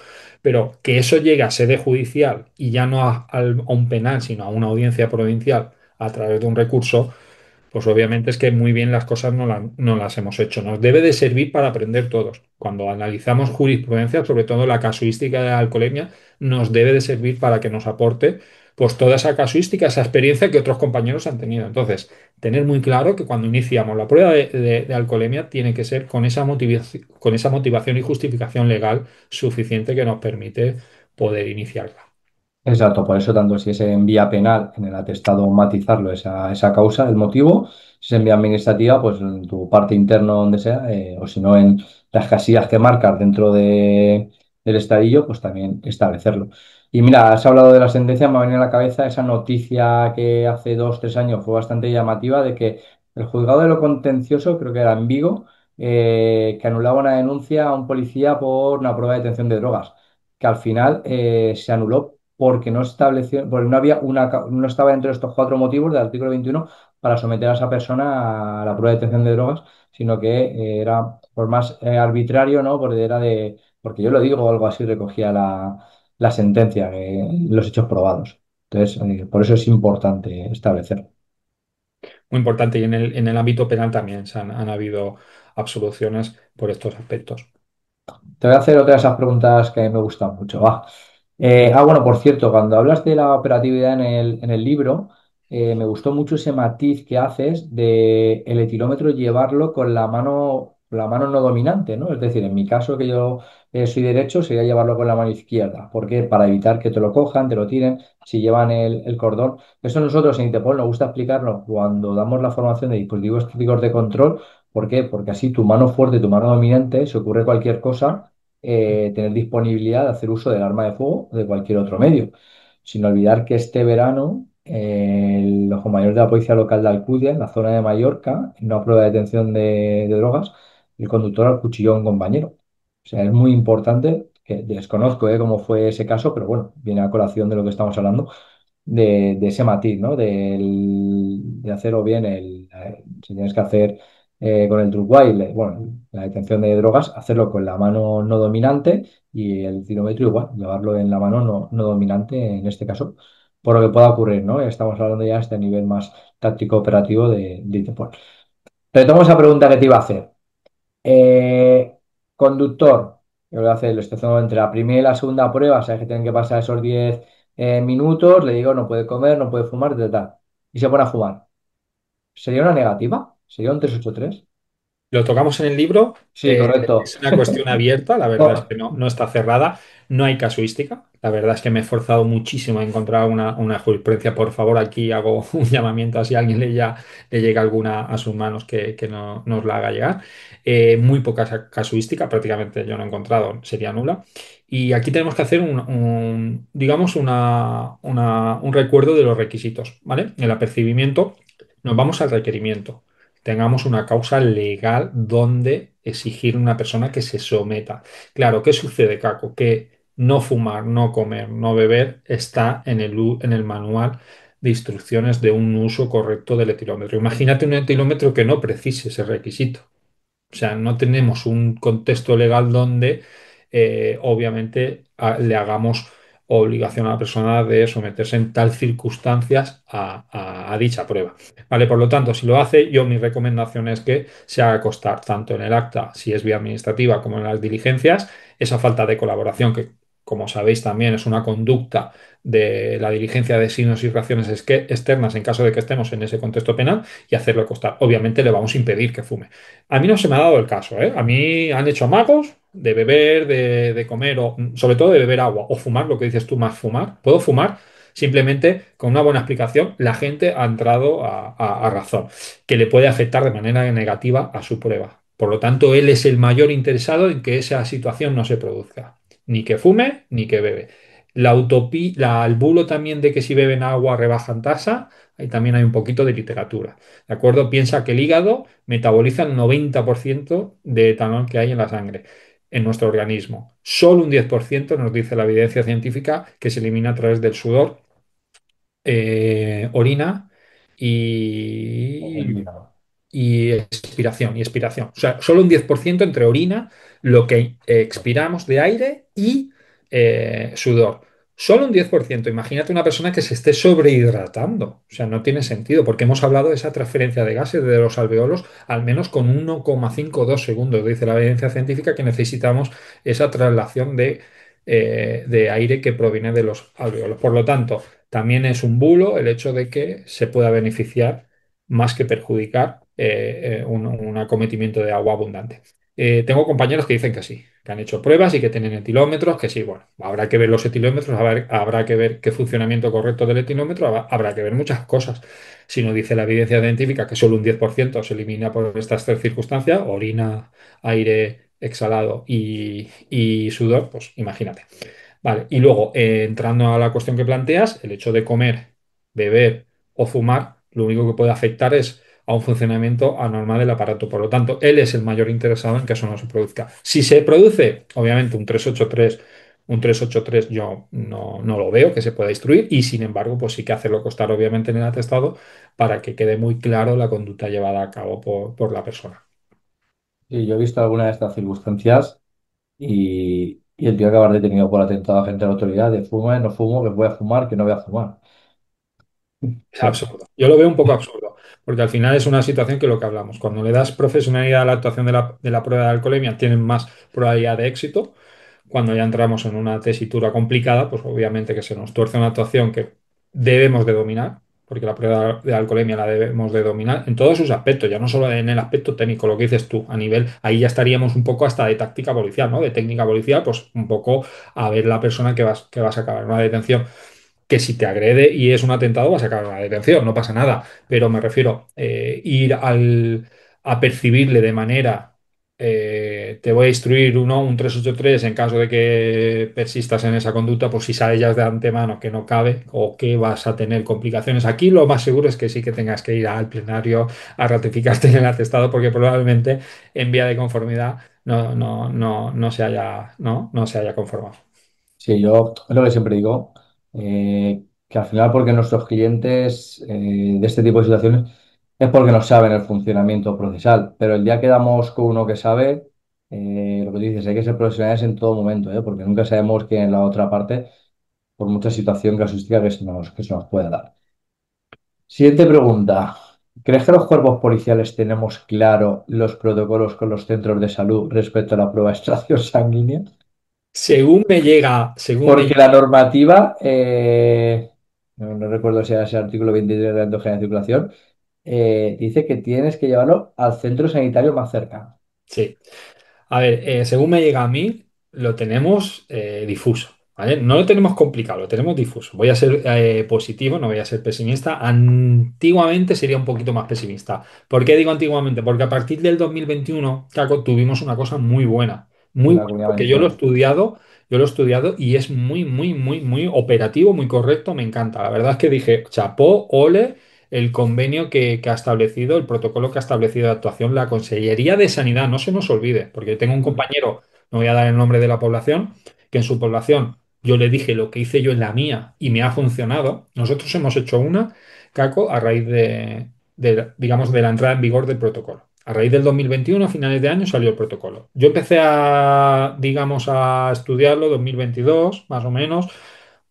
pero que eso llegue a sede judicial y ya no a un penal, sino a una audiencia provincial a través de un recurso, pues obviamente es que muy bien las cosas no las hemos hecho. Nos debe de servir para aprender todos. Cuando analizamos jurisprudencia, sobre todo la casuística de la alcoholemia, nos debe de servir para que nos aporte pues toda esa casuística, esa experiencia que otros compañeros han tenido. Entonces, tener muy claro que cuando iniciamos la prueba de alcoholemia tiene que ser con esa motivación y justificación legal suficiente que nos permite poder iniciarla. Exacto, por eso tanto si es en vía penal, en el atestado matizarlo, esa causa, el motivo, si es en vía administrativa, pues en tu parte interna donde sea, o si no en las casillas que marcas dentro del estadillo, pues también establecerlo. Y mira, has hablado de la sentencia, me ha venido a la cabeza esa noticia que hace 2, 3 años fue bastante llamativa de que el juzgado de lo contencioso, creo que era en Vigo, que anulaba una denuncia a un policía por una prueba de detención de drogas que al final se anuló porque no estableció, porque no había no estaba dentro de estos cuatro motivos del artículo 21 para someter a esa persona a la prueba de detección de drogas, sino que era por más arbitrario, ¿no? Porque era porque yo lo digo o algo así, recogía la sentencia, los hechos probados. Entonces, por eso es importante establecerlo. Muy importante. Y en el ámbito penal también han habido absoluciones por estos aspectos. Te voy a hacer otra de esas preguntas que a mí me gustan mucho. Va. Bueno, por cierto, cuando hablas de la operatividad en el libro, me gustó mucho ese matiz que haces de el etilómetro llevarlo con la mano la mano no dominante, ¿no? Es decir, en mi caso que yo soy derecho, sería llevarlo con la mano izquierda. ¿Por qué? Para evitar que te lo cojan, te lo tiren, si llevan el cordón. Eso nosotros en Interpol nos gusta explicarlo cuando damos la formación de dispositivos críticos de control. ¿Por qué? Porque así tu mano fuerte, tu mano dominante, si ocurre cualquier cosa, tener disponibilidad de hacer uso del arma de fuego o de cualquier otro medio. Sin olvidar que este verano el ojo mayor de la Policía Local de Alcudia, en la zona de Mallorca, en una prueba de detención de drogas, el conductor acuchilló a un compañero. O sea, es muy importante, que desconozco cómo fue ese caso, pero bueno, viene a colación de lo que estamos hablando, de ese matiz, ¿no? De hacerlo bien, si tienes que hacer con el truck while, bueno, la detención de drogas, hacerlo con la mano no dominante y el cilómetro igual, llevarlo en la mano no dominante en este caso, por lo que pueda ocurrir, ¿no? Estamos hablando ya de este nivel más táctico operativo de Interpol. Retomo esa pregunta que te iba a hacer. Eh, conductor, yo voy a hacer, lo estoy haciendo entre la primera y la segunda prueba, sabes que tienen que pasar esos 10 minutos, le digo no puede comer, no puede fumar, tal. Y se pone a fumar. ¿Sería una negativa? ¿Sería un 383? Lo tocamos en el libro, Sí, correcto. es una cuestión abierta, la verdad es No, que no está cerrada, no hay casuística, la verdad es que me he esforzado muchísimo a encontrar una jurisprudencia, por favor, aquí hago un llamamiento a si a alguien le llega alguna a sus manos que no, nos la haga llegar. Muy poca casuística, prácticamente yo no he encontrado, sería nula. Y aquí tenemos que hacer digamos, un recuerdo de los requisitos, ¿vale? El apercibimiento, nos vamos al requerimiento, tengamos una causa legal donde exigir a una persona que se someta. Claro, ¿qué sucede, Caco? Que no fumar, no comer, no beber está en el manual de instrucciones de un uso correcto del etilómetro. Imagínate un etilómetro que no precise ese requisito. O sea, no tenemos un contexto legal donde obviamente le hagamos obligación a la persona de someterse en tal circunstancias a dicha prueba. Vale, por lo tanto, si lo hace, yo mi recomendación es que se haga constar tanto en el acta, si es vía administrativa, como en las diligencias, esa falta de colaboración que, como sabéis, también es una conducta de la diligencia de signos y reacciones externas en caso de que estemos en ese contexto penal y hacerlo constar. Obviamente le vamos a impedir que fume. A mí no se me ha dado el caso, ¿eh? A mí han hecho amagos de beber, de comer, o sobre todo de beber agua, o fumar, lo que dices tú, más fumar. Puedo fumar, simplemente con una buena explicación, la gente ha entrado a razón, que le puede afectar de manera negativa a su prueba. Por lo tanto, él es el mayor interesado en que esa situación no se produzca. Ni que fume, ni que bebe. El bulo también de que si beben agua rebajan tasa, ahí también hay un poquito de literatura. ¿De acuerdo? Piensa que el hígado metaboliza el 90% de etanol que hay en la sangre, en nuestro organismo. Solo un 10% nos dice la evidencia científica que se elimina a través del sudor, orina el y hígado. y expiración. O sea, solo un 10% entre orina, lo que expiramos de aire y sudor. Solo un 10%. Imagínate una persona que se esté sobrehidratando. O sea, no tiene sentido, porque hemos hablado de esa transferencia de gases de los alveolos al menos con 1,52 segundos. Dice la evidencia científica que necesitamos esa traslación de aire que proviene de los alveolos. Por lo tanto, también es un bulo el hecho de que se pueda beneficiar más que perjudicar un acometimiento de agua abundante. Tengo compañeros que dicen que sí, que han hecho pruebas y que tienen etilómetros, que sí, bueno, habrá que ver los etilómetros, habrá que ver qué funcionamiento correcto del etilómetro, habrá que ver muchas cosas. Si no dice la evidencia científica que solo un 10% se elimina por estas tres circunstancias, orina, aire exhalado y sudor, pues imagínate. Vale, y luego, entrando a la cuestión que planteas, el hecho de comer, beber o fumar, lo único que puede afectar es a un funcionamiento anormal del aparato. Por lo tanto, él es el mayor interesado en que eso no se produzca. Si se produce, obviamente, un 383 yo no lo veo que se pueda instruir y, sin embargo, pues sí que hacerlo constar, obviamente, en el atestado para que quede muy claro la conducta llevada a cabo por la persona. Sí, yo he visto algunas de estas circunstancias y el tío acabar detenido por atentado a agente de la autoridad de fuma, no fumo, que voy a fumar, que no voy a fumar. Es absurdo. Yo lo veo un poco absurdo, porque al final es una situación que lo que hablamos. Cuando le das profesionalidad a la actuación de la prueba de alcoholemia, tienen más probabilidad de éxito. Cuando ya entramos en una tesitura complicada, pues obviamente que se nos tuerce una actuación que debemos de dominar. porque la prueba de alcoholemia la debemos de dominar en todos sus aspectos, ya no solo en el aspecto técnico, lo que dices tú, a nivel, ahí ya estaríamos un poco hasta de táctica policial, ¿no? De técnica policial, pues un poco a ver la persona que vas a acabar en una detención, que si te agrede y es un atentado vas a acabar en una detención, no pasa nada, pero me refiero ir a percibirle de manera te voy a instruir uno, un 383 en caso de que persistas en esa conducta, pues si sabes ya de antemano que no cabe o que vas a tener complicaciones. Aquí lo más seguro es que sí que tengas que ir al plenario a ratificarte en el atestado porque probablemente en vía de conformidad no se haya conformado. Sí, yo es lo que siempre digo, que al final porque nuestros clientes de este tipo de situaciones es porque no saben el funcionamiento procesal, pero el día que damos con uno que sabe, lo que tú dices, hay que ser profesionales en todo momento, porque nunca sabemos quién es la otra parte, por mucha situación casuística que se nos pueda dar. Siguiente pregunta. ¿Crees que los cuerpos policiales tenemos claro los protocolos con los centros de salud respecto a la prueba de extracción sanguínea? Según me Porque la normativa, no recuerdo si era ese artículo 23 de la Endogeneidad de Circulación, dice que tienes que llevarlo al centro sanitario más cercano. sí. A ver, según me llega a mí, lo tenemos difuso, ¿vale? No lo tenemos complicado, lo tenemos difuso. Voy a ser positivo, no voy a ser pesimista. Antiguamente sería un poquito más pesimista. ¿Por qué digo antiguamente? Porque a partir del 2021, Caco, tuvimos una cosa En muy la buena, Comunidad porque Valenciana. yo lo he estudiado y es muy operativo, muy correcto, me encanta. La verdad es que dije, chapó, ole el convenio que ha establecido, el protocolo que ha establecido de actuación la Consellería de Sanidad. No se nos olvide, porque tengo un Mm. compañero, no voy a dar el nombre de la población, que en su población yo le dije lo que hice yo en la mía y me ha funcionado. Nosotros hemos hecho una, Caco, a raíz digamos, de la entrada en vigor del protocolo. A raíz del 2021, a finales de año, salió el protocolo. Yo empecé digamos, a estudiarlo 2022, más o menos,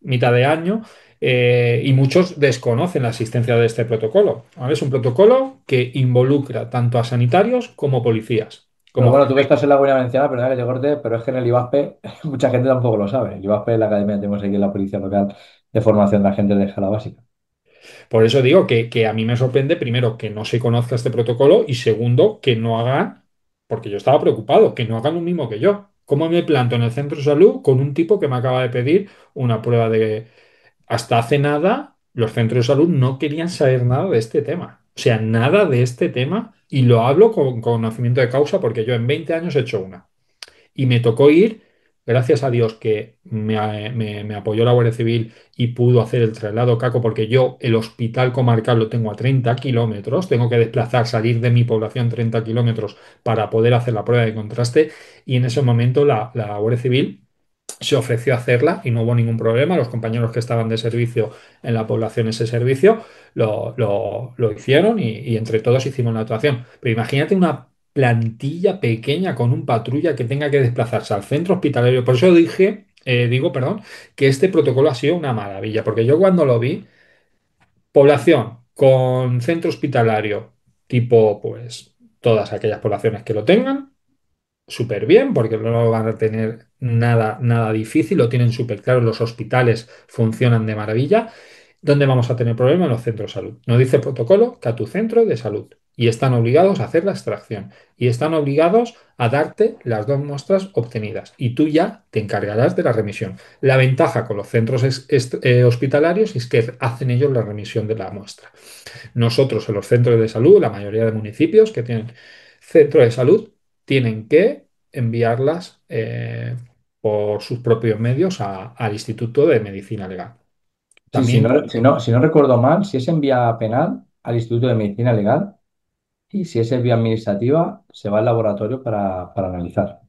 mitad de año, y muchos desconocen la existencia de este protocolo, ¿vale? Es un protocolo que involucra tanto a sanitarios como policías. Pero Como bueno, tú que estás en la Comunidad Valenciana, perdona que te corte, pero es que en el IVASPE mucha gente tampoco lo sabe. El IVASPE es la academia que tenemos aquí en la Policía Local de formación de agentes de escala básica. por eso digo que a mí me sorprende, primero, que no se conozca este protocolo y segundo, que no hagan, porque yo estaba preocupado, que no hagan lo mismo que yo. ¿Cómo me planto en el centro de salud con un tipo que me acaba de pedir una prueba de... Hasta hace nada, los centros de salud no querían saber nada de este tema. O sea, nada de este tema. Y lo hablo con conocimiento de causa porque yo en 20 años he hecho una. Y me tocó ir, gracias a Dios que me apoyó la Guardia Civil y pudo hacer el traslado Caco, porque yo el hospital comarcal lo tengo a 30 kilómetros, tengo que desplazar, salir de mi población 30 kilómetros para poder hacer la prueba de contraste. Y en ese momento la Guardia Civil se ofreció a hacerla y no hubo ningún problema. Los compañeros que estaban de servicio en la población ese servicio lo hicieron y entre todos hicimos la actuación. Pero imagínate una plantilla pequeña con un patrulla que tenga que desplazarse al centro hospitalario. Por eso digo, perdón, que este protocolo ha sido una maravilla, porque yo cuando lo vi, población con centro hospitalario, tipo, pues, todas aquellas poblaciones que lo tengan súper bien porque no lo van a tener nada difícil, lo tienen súper claro, los hospitales funcionan de maravilla. ¿Dónde vamos a tener problemas? En los centros de salud. Nos dice el protocolo que a tu centro de salud y están obligados a hacer la extracción y están obligados a darte las dos muestras obtenidas y tú ya te encargarás de la remisión. La ventaja con los centros hospitalarios es que hacen ellos la remisión de la muestra. Nosotros en los centros de salud, la mayoría de municipios que tienen centro de salud, tienen que enviarlas por sus propios medios al Instituto de Medicina Legal. Sí, También si no recuerdo mal, si es en vía penal al Instituto de Medicina Legal y si es en vía administrativa, se va al laboratorio para analizar.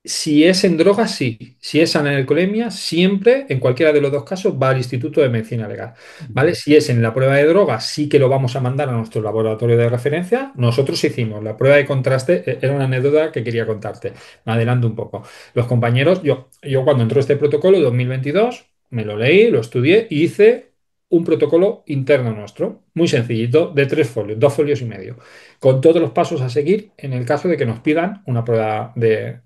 si es en drogas, sí. Si es en alcoholemia, siempre, en cualquiera de los dos casos, va al Instituto de Medicina Legal. ¿Vale? Si es en la prueba de drogas, sí que lo vamos a mandar a nuestro laboratorio de referencia. Nosotros hicimos la prueba de contraste, era una anécdota que quería contarte. Me adelanto un poco. Los compañeros, yo cuando entró este protocolo, 2022, me lo leí, lo estudié y hice un protocolo interno nuestro, muy sencillito, de 3 folios, 2 folios y medio con todos los pasos a seguir en el caso de que nos pidan una prueba de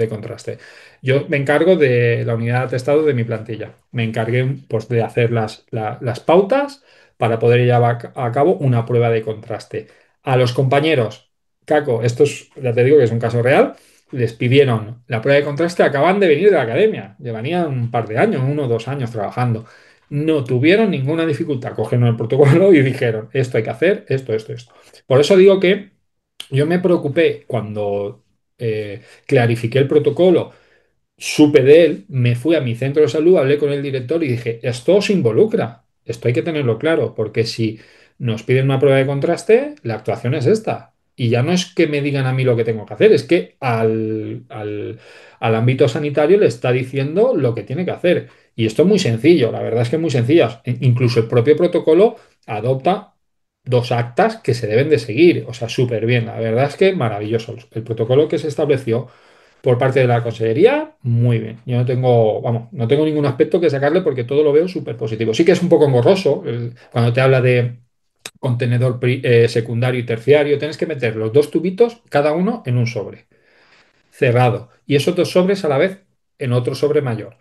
contraste. Yo me encargo de la unidad de atestado de mi plantilla. Me encargué pues, de hacer las pautas para poder llevar a cabo una prueba de contraste. A los compañeros, Caco, esto es, ya te digo que es un caso real, les pidieron la prueba de contraste, acaban de venir de la academia, llevarían un par de años, 1 o 2 años trabajando. No tuvieron ninguna dificultad, cogieron el protocolo y dijeron, esto hay que hacer, esto. Por eso digo que yo me preocupé cuando clarifiqué el protocolo, supe de él, me fui a mi centro de salud, hablé con el director y dije, esto os involucra, esto hay que tenerlo claro, porque si nos piden una prueba de contraste, la actuación es esta. Y ya no es que me digan a mí lo que tengo que hacer, es que al ámbito sanitario le está diciendo lo que tiene que hacer. Y esto es muy sencillo, la verdad es que es muy sencillo. Incluso el propio protocolo adopta 2 actas que se deben de seguir, o sea, súper bien. La verdad es que maravilloso. El protocolo que se estableció por parte de la consellería, muy bien. Yo no tengo, vamos, no tengo ningún aspecto que sacarle porque todo lo veo súper positivo. Sí que es un poco engorroso cuando te habla de contenedor secundario y terciario. Tienes que meter los dos tubitos, cada uno en un sobre cerrado. Y esos dos sobres a la vez en otro sobre mayor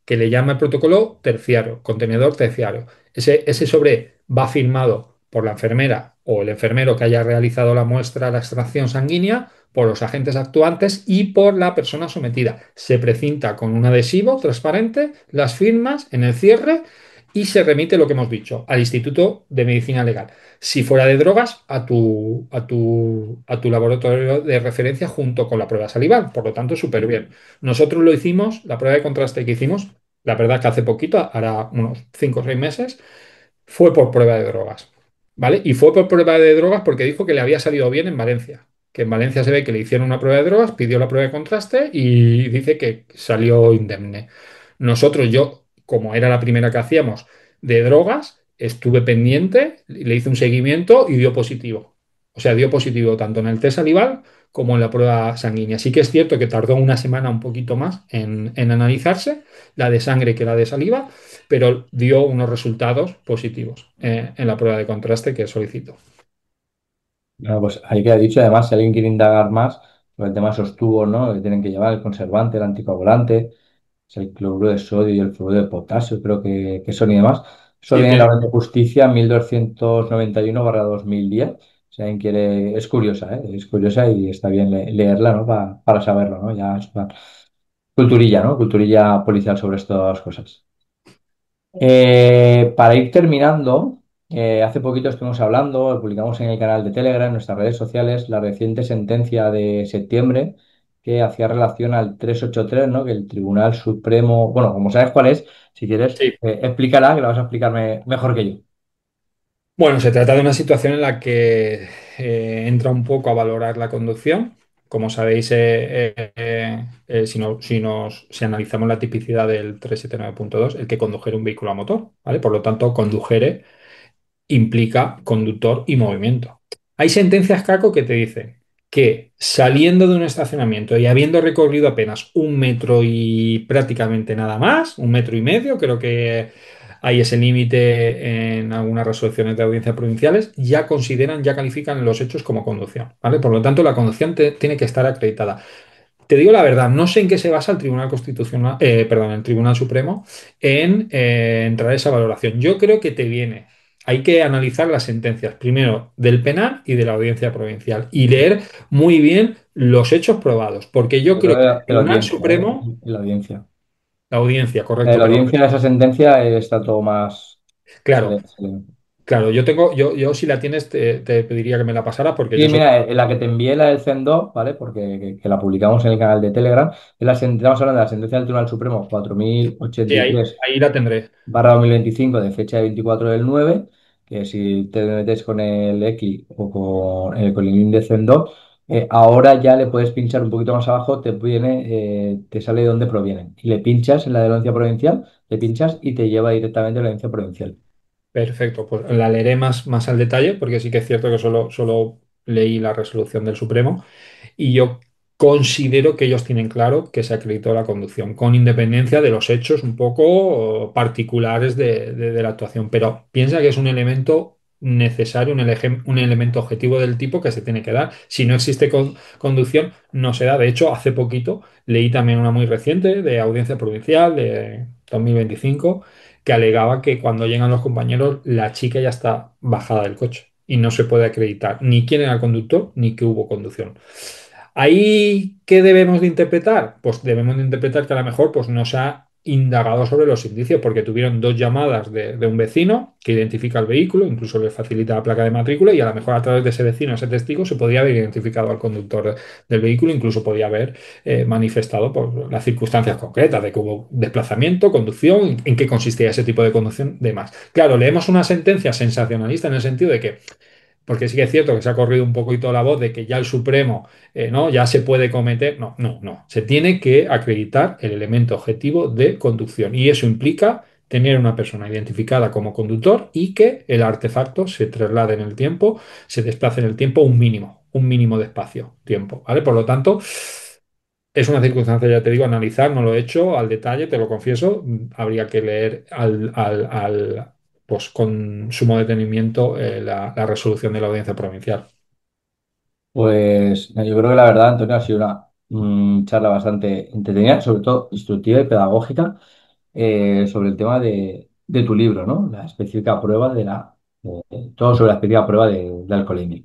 que le llama el protocolo terciario, contenedor terciario. Ese sobre va firmado por la enfermera o el enfermero que haya realizado la muestra, la extracción sanguínea, por los agentes actuantes y por la persona sometida. Se precinta con un adhesivo transparente las firmas en el cierre y se remite lo que hemos dicho al Instituto de Medicina Legal. Si fuera de drogas, a tu laboratorio de referencia junto con la prueba salival. Por lo tanto, súper bien. Nosotros lo hicimos, la prueba de contraste que hicimos, la verdad que hace poquito, hará unos 5 o 6 meses, fue por prueba de drogas, ¿vale? Y fue por prueba de drogas porque dijo que le había salido bien en Valencia. Que en Valencia se ve que le hicieron una prueba de drogas, pidió la prueba de contraste y dice que salió indemne. Nosotros, yo, como era la primera que hacíamos de drogas, estuve pendiente, le hice un seguimiento y dio positivo. O sea, dio positivo tanto en el test salival como en la prueba sanguínea. Sí que es cierto que tardó una semana un poquito más en analizarse, la de sangre que la de saliva, pero dio unos resultados positivos en la prueba de contraste que solicitó. Bueno, pues ahí queda dicho, además, si alguien quiere indagar más sobre el tema de esos tubos, ¿no? Que tienen que llevar el conservante, el anticoagulante, es el cloruro de sodio y el fluoruro de potasio, creo que son y demás. Eso Sí, viene en la tiene. orden de justicia 1291/2010. Si alguien quiere, es curiosa, ¿eh? Es curiosa y está bien leerla, ¿no? Para saberlo, ¿no? Ya es una culturilla, ¿no? Culturilla policial sobre estas cosas. Para ir terminando, hace poquito estuvimos hablando, publicamos en el canal de Telegram, en nuestras redes sociales, la reciente sentencia de septiembre que hacía relación al 383, ¿no? Que el Tribunal Supremo, bueno, como sabes cuál es, si quieres, Sí. explícala, que la vas a explicarme mejor que yo. Bueno, se trata de una situación en la que entra un poco a valorar la conducción. Como sabéis, si analizamos la tipicidad del 379.2, el que condujere un vehículo a motor, ¿vale? Por lo tanto, condujere implica conductor y movimiento. Hay sentencias, Caco, que te dicen que saliendo de un estacionamiento y habiendo recorrido apenas 1 metro y prácticamente nada más, 1 metro y medio, creo que hay ese límite en algunas resoluciones de audiencias provinciales, ya consideran, ya califican los hechos como conducción, ¿vale? Por lo tanto, la conducción tiene que estar acreditada. Te digo la verdad, no sé en qué se basa el Tribunal Constitucional, perdón, el Tribunal Supremo en entrar a esa valoración. Yo creo que te viene. Hay que analizar las sentencias, primero del penal y de la audiencia provincial, y leer muy bien los hechos probados, porque yo Yo creo creo que el de la Tribunal audiencia, Supremo, de la audiencia. la audiencia, De correcto, la pero audiencia de esa sentencia está todo más... claro, claro, yo si la tienes te pediría que me la pasara porque yo Sí, soy... mira, en la que te envié la del CEN2, ¿vale? Porque que la publicamos en el canal de Telegram, estamos hablando de la sentencia del Tribunal Supremo Sí, ahí, 4083 ahí la tendré. 2025 de fecha de 24/9, que si te metes con el ECLI o con el link de CEN2, ahora ya le puedes pinchar un poquito más abajo, te sale de dónde provienen. Y le pinchas en la de la audiencia provincial, le pinchas y te lleva directamente a la audiencia provincial. Perfecto, pues la leeré más al detalle porque sí que es cierto que solo leí la resolución del Supremo y yo considero que ellos tienen claro que se acreditó la conducción, con independencia de los hechos un poco particulares de la actuación. Pero piensa que es un elemento necesario, un elemento objetivo del tipo que se tiene que dar. Si no existe conducción, no se da. De hecho, hace poquito leí también una muy reciente de Audiencia Provincial de 2025 que alegaba que cuando llegan los compañeros, la chica ya está bajada del coche y no se puede acreditar ni quién era el conductor ni que hubo conducción. Ahí, ¿qué debemos de interpretar? Pues debemos de interpretar que a lo mejor pues, no se ha indagado sobre los indicios, porque tuvieron dos llamadas de un vecino que identifica el vehículo, incluso le facilita la placa de matrícula, y a lo mejor a través de ese vecino, ese testigo, se podía haber identificado al conductor del vehículo, incluso podía haber manifestado por las circunstancias concretas de que hubo desplazamiento, conducción, en qué consistía ese tipo de conducción, demás. Claro, leemos una sentencia sensacionalista en el sentido de que porque sí que es cierto que se ha corrido un poquito la voz de que ya el Supremo, ¿no? Ya se puede cometer. No, no, no. Se tiene que acreditar el elemento objetivo de conducción. Y eso implica tener una persona identificada como conductor y que el artefacto se traslade en el tiempo, se desplace en el tiempo un mínimo de espacio, tiempo, ¿vale? Por lo tanto, es una circunstancia, ya te digo, analizar, no lo he hecho al detalle, te lo confieso. Habría que leer pues con sumo detenimiento la resolución de la audiencia provincial. Pues yo creo que la verdad, Antonio, ha sido una charla bastante entretenida, sobre todo instructiva y pedagógica, sobre el tema de tu libro, ¿no? La específica prueba todo sobre la específica prueba de alcoholemia.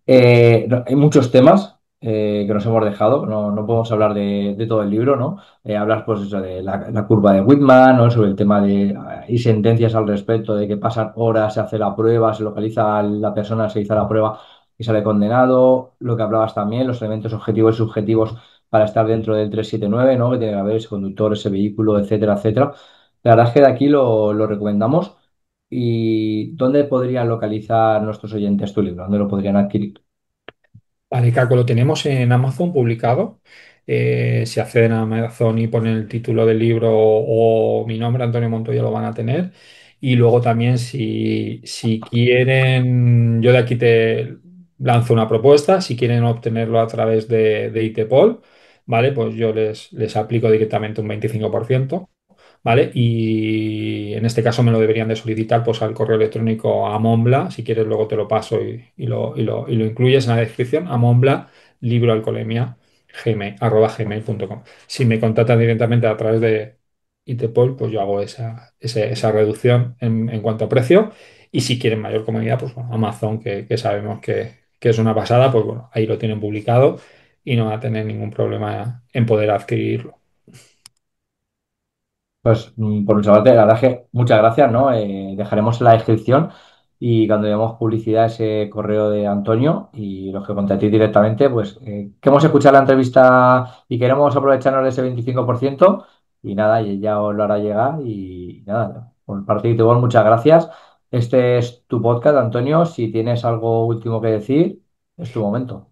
Hay muchos temas que nos hemos dejado, no podemos hablar de todo el libro, ¿no? Hablar, pues, eso, de la curva de Whitman, ¿no? Sobre el tema hay sentencias al respecto de que pasan horas, se hace la prueba, se localiza a la persona, se hizo la prueba y sale condenado. Lo que hablabas también, los elementos objetivos y subjetivos para estar dentro del 379, ¿no? Que tiene que haber ese conductor, ese vehículo, etcétera, etcétera. La verdad es que de aquí lo recomendamos. ¿Y dónde podrían localizar nuestros oyentes tu libro? ¿Dónde lo podrían adquirir? Vale, Caco, lo tenemos en Amazon publicado. Si acceden a Amazon y ponen el título del libro o mi nombre, Antonio Montoya, lo van a tener. Y luego también, si quieren, yo de aquí te lanzo una propuesta. Si quieren obtenerlo a través de Itepol, ¿vale? Pues yo les aplico directamente un 25%. ¿Vale? Y en este caso me lo deberían de solicitar pues al correo electrónico a Monbla, si quieres luego te lo paso y lo incluyes en la descripción, a Monbla, libroalcoholemia, gmail.com. Si me contactan directamente a través de Itepol, pues yo hago esa reducción en cuanto a precio. Y si quieren mayor comodidad, pues bueno, Amazon, que sabemos que es una pasada, pues bueno, ahí lo tienen publicado y no va a tener ningún problema en poder adquirirlo. Pues por nuestra parte, la verdad es que muchas gracias, ¿no? Dejaremos en la descripción y cuando demos publicidad ese correo de Antonio y los que contactéis directamente, pues que hemos escuchado la entrevista y queremos aprovecharnos de ese 25% y nada, y ya os lo hará llegar y nada, por parte de Itebol, muchas gracias. Este es tu podcast, Antonio. Si tienes algo último que decir, es tu momento.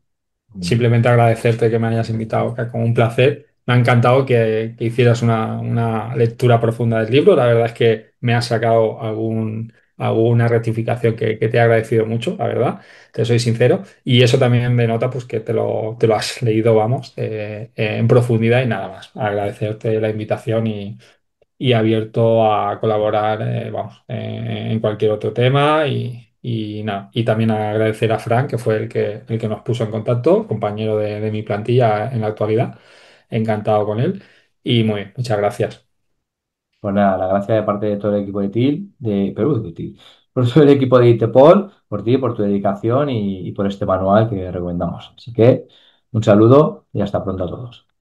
Simplemente agradecerte que me hayas invitado, que con un placer. Me ha encantado que hicieras una lectura profunda del libro. La verdad es que me has sacado alguna rectificación que te he agradecido mucho, la verdad. Te soy sincero. Y eso también denota pues, que te lo has leído, vamos, en profundidad y nada más. Agradecerte la invitación y abierto a colaborar, vamos, en cualquier otro tema y nada. Y también agradecer a Frank, que fue el que nos puso en contacto, compañero de mi plantilla en la actualidad. Encantado con él y muy bien, muchas gracias. Pues nada, la gracia de parte de todo el equipo de TIL, de Perú, de TIL, por todo el equipo de Itepol, por ti, por tu dedicación y por este manual que recomendamos. Así que un saludo y hasta pronto a todos.